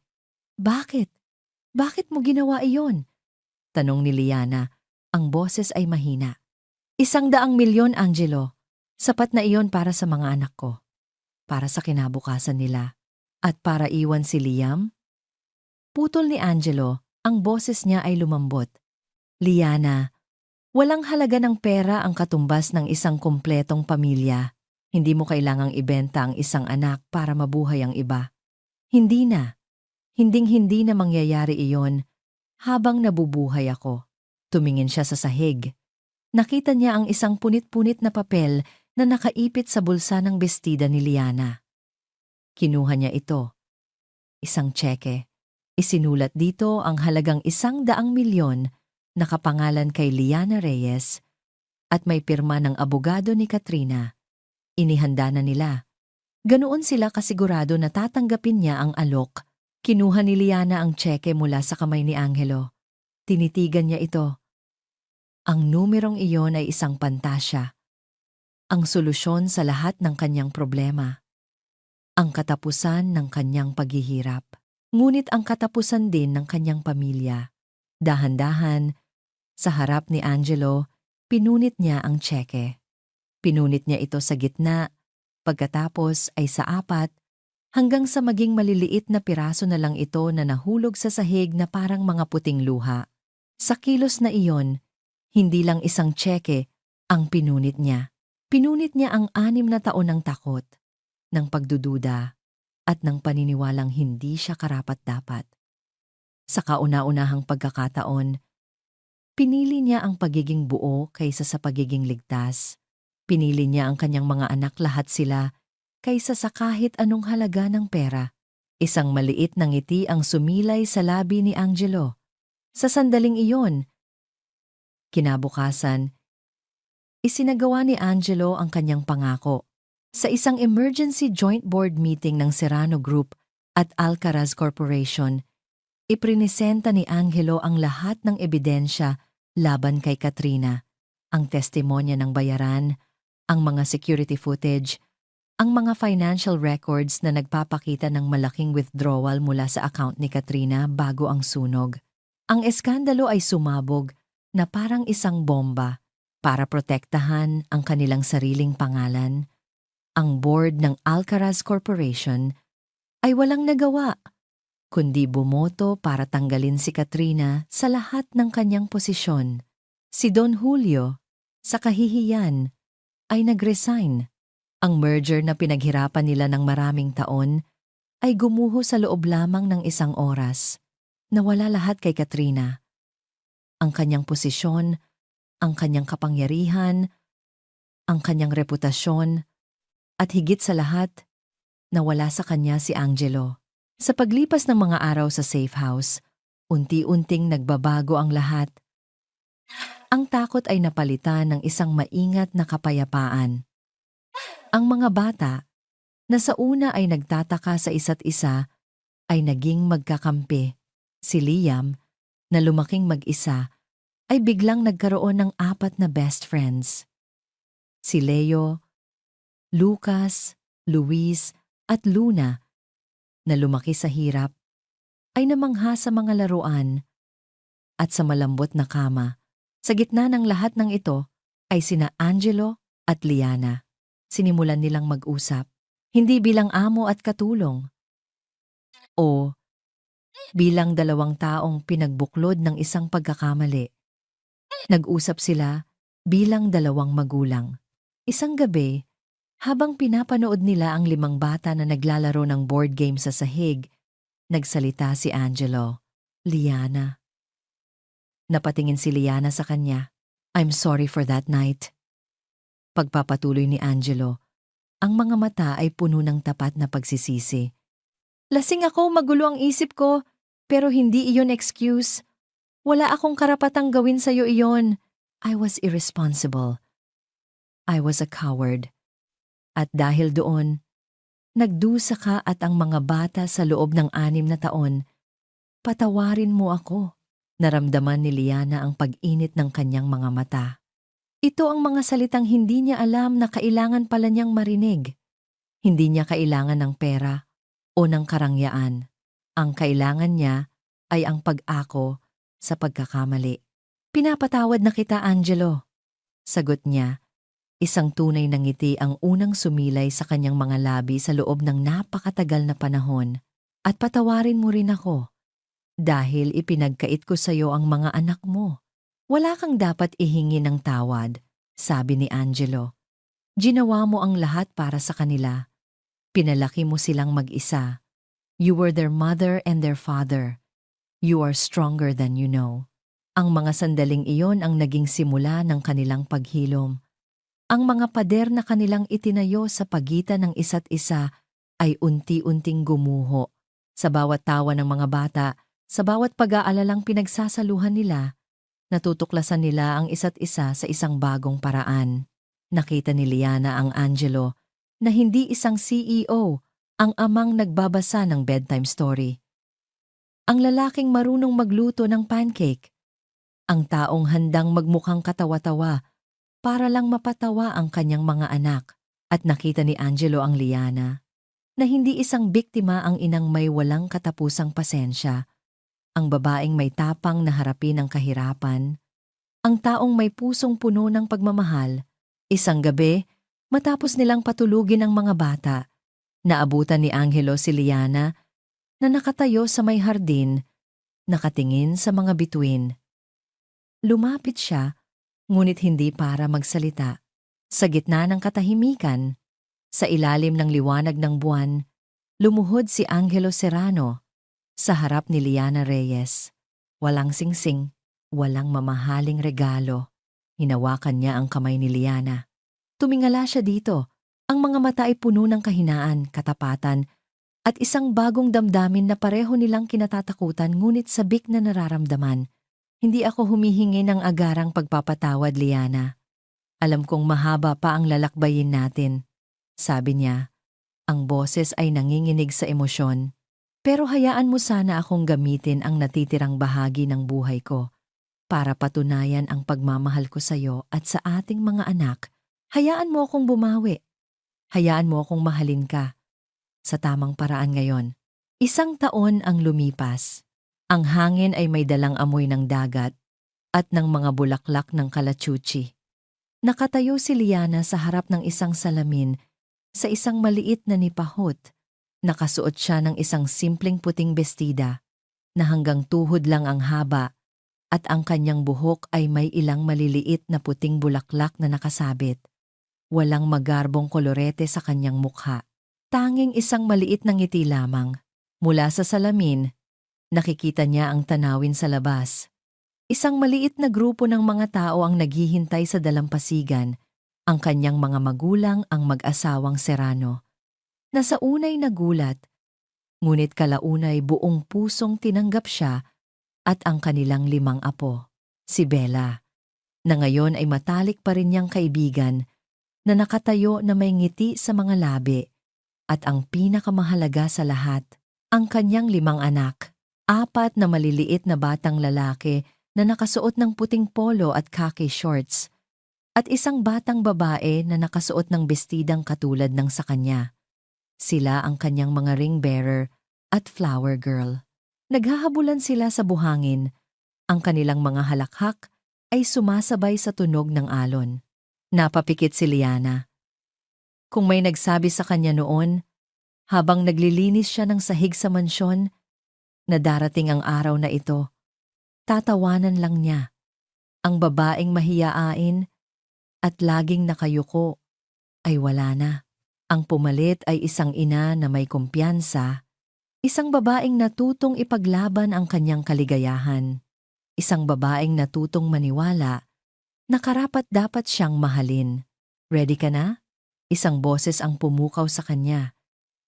Bakit? Bakit mo ginawa iyon? Tanong ni Liana. Ang boses ay mahina. 100 milyon, Angelo. Sapat na iyon para sa mga anak ko. Para sa kinabukasan nila. At para iwan si Liam? Putol ni Angelo, ang boses niya ay lumambot. Liana, walang halaga ng pera ang katumbas ng isang kumpletong pamilya. Hindi mo kailangang ibenta ang isang anak para mabuhay ang iba. Hindi na. Hinding-hindi na mangyayari iyon habang nabubuhay ako. Tumingin siya sa sahig. Nakita niya ang isang punit-punit na papel na nakaipit sa bulsa ng bestida ni Liana. Kinuha niya ito. Isang tseke. Isinulat dito ang halagang 100 milyon nakapangalan kay Liana Reyes at may pirma ng abogado ni Katrina. Inihanda na nila. Ganoon sila kasigurado na tatanggapin niya ang alok. Kinuha ni Liana ang tseke mula sa kamay ni Angelo. Tinitigan niya ito. Ang numerong iyon ay isang pantasya. Ang solusyon sa lahat ng kanyang problema. Ang katapusan ng kanyang paghihirap. Ngunit ang katapusan din ng kanyang pamilya. Dahan-dahan, sa harap ni Angelo, pinunit niya ang tseke. Pinunit niya ito sa gitna, pagkatapos ay sa 4, hanggang sa maging maliliit na piraso na lang ito na nahulog sa sahig na parang mga puting luha. Sa kilos na iyon, hindi lang isang tseke ang pinunit niya. Pinunit niya ang 6 na taon ng takot, ng pagdududa, at ng paniniwalang hindi siya karapat-dapat. Sa kauna-unahang pagkakataon, pinili niya ang pagiging buo kaysa sa pagiging ligtas. Pinili niya ang kanyang mga anak, lahat sila, kaysa sa kahit anong halaga ng pera. Isang maliit na ngiti ang sumilay sa labi ni Angelo. Sa sandaling iyon, kinabukasan, isinagawa ni Angelo ang kanyang pangako. Sa isang emergency joint board meeting ng Serrano Group at Alcaraz Corporation, iprinisenta ni Angelo ang lahat ng ebidensya laban kay Katrina, ang testimonya ng bayaran, ang mga security footage, ang mga financial records na nagpapakita ng malaking withdrawal mula sa account ni Katrina bago ang sunog. Ang eskandalo ay sumabog na parang isang bomba para protektahan ang kanilang sariling pangalan. Ang board ng Alcaraz Corporation ay walang nagawa, kundi bumoto para tanggalin si Katrina sa lahat ng kanyang posisyon. Si Don Julio, sa kahihiyan, ay nag-resign. Ang merger na pinaghirapan nila ng maraming taon ay gumuho sa loob lamang ng isang oras. Nawala lahat kay Katrina. Ang kanyang posisyon, ang kanyang kapangyarihan, ang kanyang reputasyon, at higit sa lahat, nawala sa kanya si Angelo. Sa paglipas ng mga araw sa safe house, unti-unting nagbabago ang lahat. Ang takot ay napalitan ng isang maingat na kapayapaan. Ang mga bata, na sa una ay nagtataka sa isa't isa, ay naging magkakampi. Si Liam, na lumaking mag-isa, ay biglang nagkaroon ng 4 na best friends. Si Leo, Lucas, Luis, at Luna, na lumaki sa hirap, ay namangha sa mga laruan at sa malambot na kama. Sa gitna ng lahat ng ito ay sina Angelo at Liana. Sinimulan nilang mag-usap, hindi bilang amo at katulong, o bilang dalawang taong pinagbuklod ng isang pagkakamali. Nag-usap sila bilang dalawang magulang. Isang gabi, habang pinapanood nila ang 5 bata na naglalaro ng board game sa sahig, nagsalita si Angelo. Liana. Napatingin si Liana sa kanya. I'm sorry for that night. Pagpapatuloy ni Angelo, ang mga mata ay puno ng tapat na pagsisisi. Lasing ako, magulo ang isip ko, pero hindi iyon excuse. Wala akong karapatang gawin sa'yo iyon. I was irresponsible. I was a coward. At dahil doon, nagdusa ka at ang mga bata sa loob ng 6 na taon. Patawarin mo ako. Naramdaman ni Liana ang pag-init ng kanyang mga mata. Ito ang mga salitang hindi niya alam na kailangan pala niyang marinig. Hindi niya kailangan ng pera o ng karangyaan. Ang kailangan niya ay ang pag-ako sa pagkakamali. Pinapatawad na kita, Angelo. Sagot niya, isang tunay na ngiti ang unang sumilay sa kanyang mga labi sa loob ng napakatagal na panahon. At patawarin mo rin ako. Dahil ipinagkait ko sa iyo ang mga anak mo. Wala kang dapat ihingi ng tawad, sabi ni Angelo. Ginawa mo ang lahat para sa kanila. Pinalaki mo silang mag-isa. You were their mother and their father. You are stronger than you know. Ang mga sandaling iyon ang naging simula ng kanilang paghilom. Ang mga pader na kanilang itinayo sa pagitan ng isa't isa ay unti-unting gumuho. Sa bawat tawa ng mga bata, sa bawat pag-aalalang pinagsasaluhan nila, natutuklasan nila ang isa't isa sa isang bagong paraan. Nakita ni Liana ang Angelo na hindi isang CEO ang amang nagbabasa ng bedtime story. Ang lalaking marunong magluto ng pancake. Ang taong handang magmukhang katawa-tawa para lang mapatawa ang kanyang mga anak. At nakita ni Angelo ang Liana na hindi isang biktima ang inang may walang katapusang pasensya. Ang babaeng may tapang na harapin ang kahirapan, ang taong may pusong puno ng pagmamahal. Isang gabi, matapos nilang patulugin ang mga bata, Naabutan ni Angelo si Liana na nakatayo sa may hardin, nakatingin sa mga bituin. Lumapit siya, ngunit hindi para magsalita. Sa gitna ng katahimikan, sa ilalim ng liwanag ng buwan, lumuhod si Angelo Serrano sa harap ni Liana Reyes. Walang singsing, walang mamahaling regalo. Hinawakan niya ang kamay ni Liana. Tumingala siya dito. Ang mga mata ay puno ng kahinaan, katapatan, at isang bagong damdamin na pareho nilang kinatatakutan ngunit sabik na nararamdaman. Hindi ako humihingi ng agarang pagpapatawad, Liana. Alam kong mahaba pa ang lalakbayin natin. Sabi niya, ang boses ay nanginginig sa emosyon. Pero hayaan mo sana akong gamitin ang natitirang bahagi ng buhay ko para patunayan ang pagmamahal ko sa iyo at sa ating mga anak. Hayaan mo akong bumawi. Hayaan mo akong mahalin ka. Sa tamang paraan ngayon. 1 taon ang lumipas. Ang hangin ay may dalang amoy ng dagat at ng mga bulaklak ng kalachuchi. Nakatayo si Liana sa harap ng isang salamin sa isang maliit na nipahot. Nakasuot siya ng isang simpleng puting bestida na hanggang tuhod lang ang haba at ang kanyang buhok ay may ilang maliliit na puting bulaklak na nakasabit. Walang magarbong kolorete sa kanyang mukha. Tanging isang maliit na ngiti lamang. Mula sa salamin, nakikita niya ang tanawin sa labas. Isang maliit na grupo ng mga tao ang naghihintay sa dalampasigan. Ang kanyang mga magulang ang mag-asawang Serrano. Nasa unay nagulat, ngunit kalaunay buong pusong tinanggap siya at ang kanilang 5 apo. Si Bella, na ngayon ay matalik pa rin niyang kaibigan, na nakatayo na may ngiti sa mga labi, at ang pinakamahalaga sa lahat, ang kanyang 5 anak, 4 na maliliit na batang lalaki na nakasuot ng puting polo at khaki shorts, at isang batang babae na nakasuot ng bestidang katulad ng sa kanya. Sila ang kanyang mga ring bearer at flower girl. Naghahabulan sila sa buhangin. Ang kanilang mga halakhak ay sumasabay sa tunog ng alon. Napapikit si Liana. Kung may nagsabi sa kanya noon, habang naglilinis siya ng sahig sa mansyon, na darating ang araw na ito, tatawanan lang niya. Ang babaeng mahiyain at laging nakayuko ay wala na. Ang pumalit ay isang ina na may kumpiyansa, isang babaeng natutong ipaglaban ang kanyang kaligayahan, isang babaeng natutong maniwala na karapat-dapat siyang mahalin. Ready ka na? Isang boses ang pumukaw sa kanya.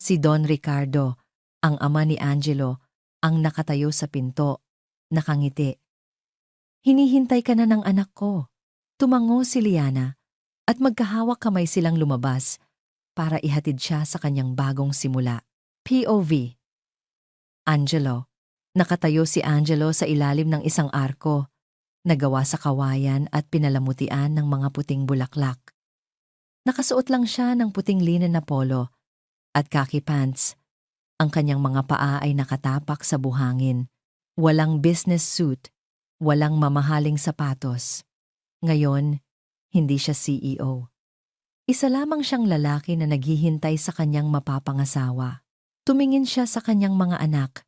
Si Don Ricardo, ang ama ni Angelo, ang nakatayo sa pinto, nakangiti. Hinihintay ka na ng anak ko. Tumango si Liana at magkahawak kamay silang lumabas para ihatid siya sa kanyang bagong simula. POV. Angelo. Nakatayo si Angelo sa ilalim ng isang arko, nagawa sa kawayan at pinalamutian ng mga puting bulaklak. Nakasuot lang siya ng puting linen na polo at khaki pants. Ang kanyang mga paa ay nakatapak sa buhangin. Walang business suit, walang mamahaling sapatos. Ngayon, hindi siya CEO. Isa lamang siyang lalaki na naghihintay sa kanyang mapapangasawa. Tumingin siya sa kanyang mga anak,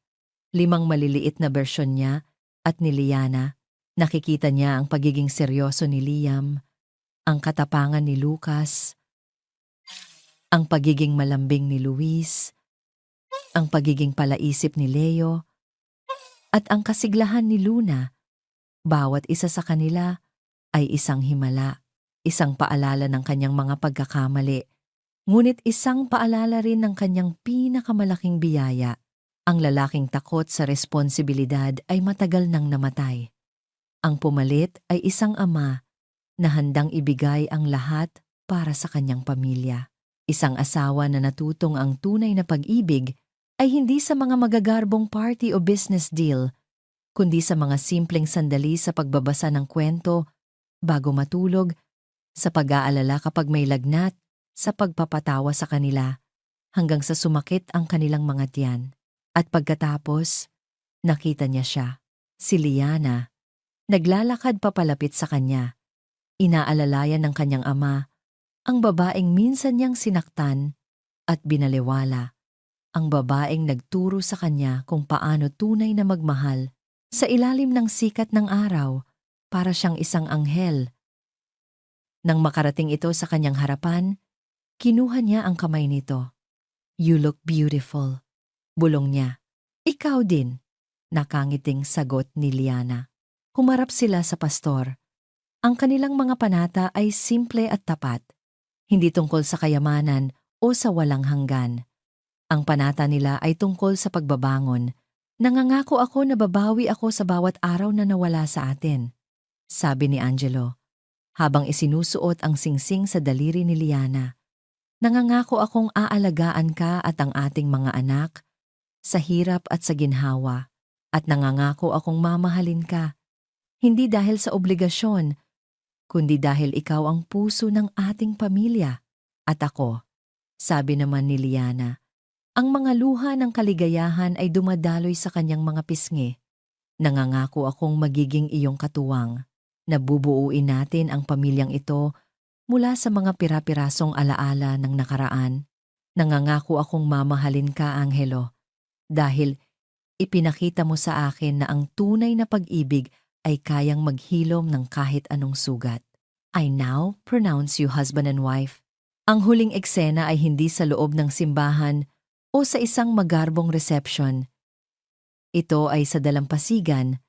5 maliliit na bersyon niya at ni Liana. Nakikita niya ang pagiging seryoso ni Liam, ang katapangan ni Lucas, ang pagiging malambing ni Luis, ang pagiging palaisip ni Leo, at ang kasiglahan ni Luna. Bawat isa sa kanila ay isang himala, isang paalala ng kanyang mga pagkakamali, ngunit isang paalala rin ng kanyang pinakamalaking biyaya. Ang lalaking takot sa responsibilidad ay matagal nang namatay. Ang pumalit ay isang ama na handang ibigay ang lahat para sa kanyang pamilya. Isang asawa na natutong ang tunay na pag-ibig ay hindi sa mga magagarbong party o business deal, kundi sa mga simpleng sandali sa pagbabasa ng kwento bago matulog, sa pag-aalala kapag may lagnat, sa pagpapatawa sa kanila, hanggang sa sumakit ang kanilang mga tiyan. At pagkatapos, nakita niya siya, si Liana, naglalakad papalapit sa kanya. Inaalalayan ng kanyang ama, ang babaeng minsan niyang sinaktan at binaliwala. Ang babaeng nagturo sa kanya kung paano tunay na magmahal sa ilalim ng sikat ng araw, para siyang isang anghel. Nang makarating ito sa kanyang harapan, kinuha niya ang kamay nito. "You look beautiful," bulong niya. "Ikaw din," nakangiting sagot ni Liana. Humarap sila sa pastor. Ang kanilang mga panata ay simple at tapat, hindi tungkol sa kayamanan o sa walang hanggan. Ang panata nila ay tungkol sa pagbabangon. "Nangangako ako na babawi ako sa bawat araw na nawala sa atin," sabi ni Angelo, habang isinusuot ang singsing sa daliri ni Liana. "Nangangako akong aalagaan ka at ang ating mga anak sa hirap at sa ginhawa, at nangangako akong mamahalin ka, hindi dahil sa obligasyon, kundi dahil ikaw ang puso ng ating pamilya." At ako, sabi naman ni Liana. Ang mga luha ng kaligayahan ay dumadaloy sa kanyang mga pisngi. "Nangangako akong magiging iyong katuwang. Nabubuuin natin ang pamilyang ito mula sa mga pira-pirasong alaala ng nakaraan. Nangangako akong mamahalin ka, Angelo, dahil ipinakita mo sa akin na ang tunay na pag-ibig ay kayang maghilom ng kahit anong sugat. I now pronounce you husband and wife." Ang huling eksena ay hindi sa loob ng simbahan o sa isang magarbong reception. Ito ay sa dalampasigan,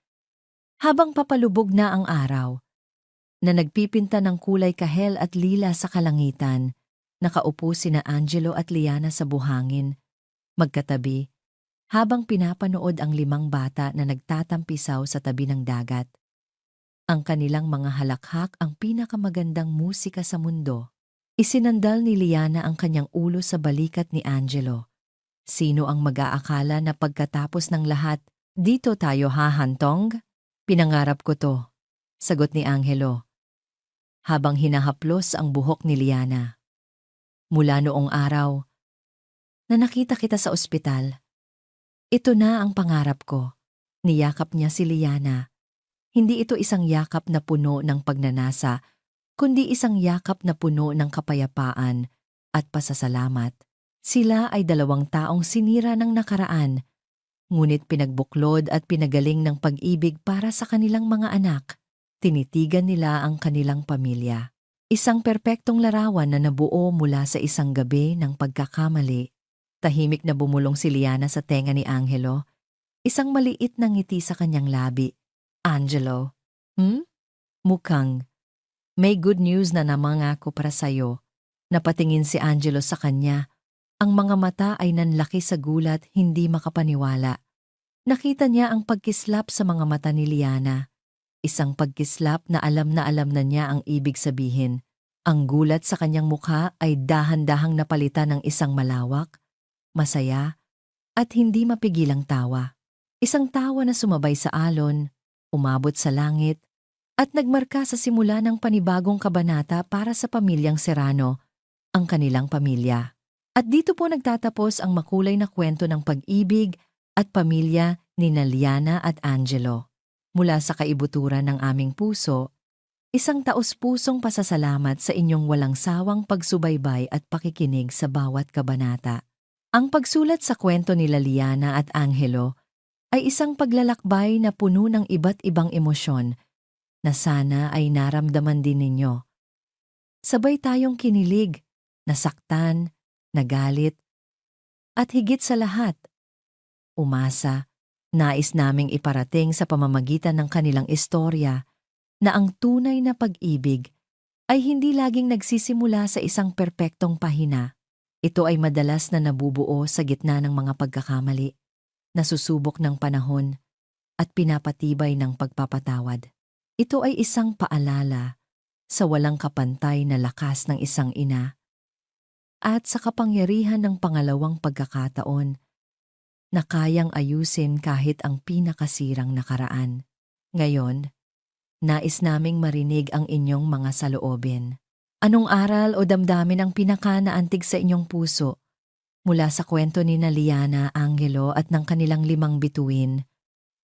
habang papalubog na ang araw, na nagpipinta ng kulay kahel at lila sa kalangitan. Nakaupo sina Angelo at Liana sa buhangin, magkatabi, habang pinapanood ang 5 bata na nagtatampisaw sa tabi ng dagat. Ang kanilang mga halakhak ang pinakamagandang musika sa mundo. Isinandal ni Liana ang kanyang ulo sa balikat ni Angelo. Sino ang mag-aakala na pagkatapos ng lahat, dito tayo hahantong? "Pinangarap ko to," sagot ni Angelo, habang hinahaplos ang buhok ni Liana. "Mula noong araw na nakita kita sa ospital, ito na ang pangarap ko." Niyakap niya si Liana. Hindi ito isang yakap na puno ng pagnanasa, kundi isang yakap na puno ng kapayapaan at pasasalamat. Sila ay 2 taong sinira ng nakaraan, ngunit pinagbuklod at pinagaling ng pag-ibig para sa kanilang mga anak. Tinitigan nila ang kanilang pamilya. Isang perpektong larawan na nabuo mula sa isang gabi ng pagkakamali. Tahimik na bumulong si Liana sa tenga ni Angelo, isang maliit na ngiti sa kanyang labi. "Angelo, mukhang may good news na namangako para sa'yo." Napatingin si Angelo sa kanya. Ang mga mata ay nanlaki sa gulat, hindi makapaniwala. Nakita niya ang pagkislap sa mga mata ni Liana. Isang pagkislap na alam na niya ang ibig sabihin. Ang gulat sa kanyang mukha ay dahan-dahang napalitan ng isang malawak, masaya, at hindi mapigilang tawa. Isang tawa na sumabay sa alon, umabot sa langit, at nagmarka sa simula ng panibagong kabanata para sa pamilyang Serrano, ang kanilang pamilya. At dito po nagtatapos ang makulay na kwento ng pag-ibig at pamilya ni Liana at Angelo. Mula sa kaibuturan ng aming puso, isang taos-pusong pasasalamat sa inyong walang sawang pagsubaybay at pakikinig sa bawat kabanata. Ang pagsulat sa kwento ni Liana at Angelo ay isang paglalakbay na puno ng iba't ibang emosyon na sana ay naramdaman din ninyo. Sabay tayong kinilig, nasaktan, nagalit, at higit sa lahat, umasa. Nais naming iparating sa pamamagitan ng kanilang istorya na ang tunay na pag-ibig ay hindi laging nagsisimula sa isang perpektong pahina. Ito ay madalas na nabubuo sa gitna ng mga pagkakamali, nasusubok ng panahon, at pinapatibay ng pagpapatawad. Ito ay isang paalala sa walang kapantay na lakas ng isang ina at sa kapangyarihan ng pangalawang pagkakataon na kayang ayusin kahit ang pinakasirang nakaraan. Ngayon, nais naming marinig ang inyong mga saloobin. Anong aral o damdamin ang pinaka-naantig sa inyong puso mula sa kwento ni Liana, Angelo at ng kanilang 5 bituin?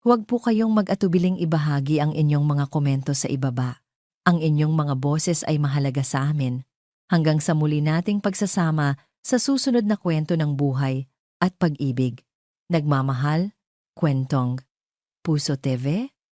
Huwag po kayong mag-atubiling ibahagi ang inyong mga komento sa ibaba. Ang inyong mga boses ay mahalaga sa amin. Hanggang sa muli nating pagsasama sa susunod na kwento ng buhay at pag-ibig. Nagmamahal, Kwentong Puso TV.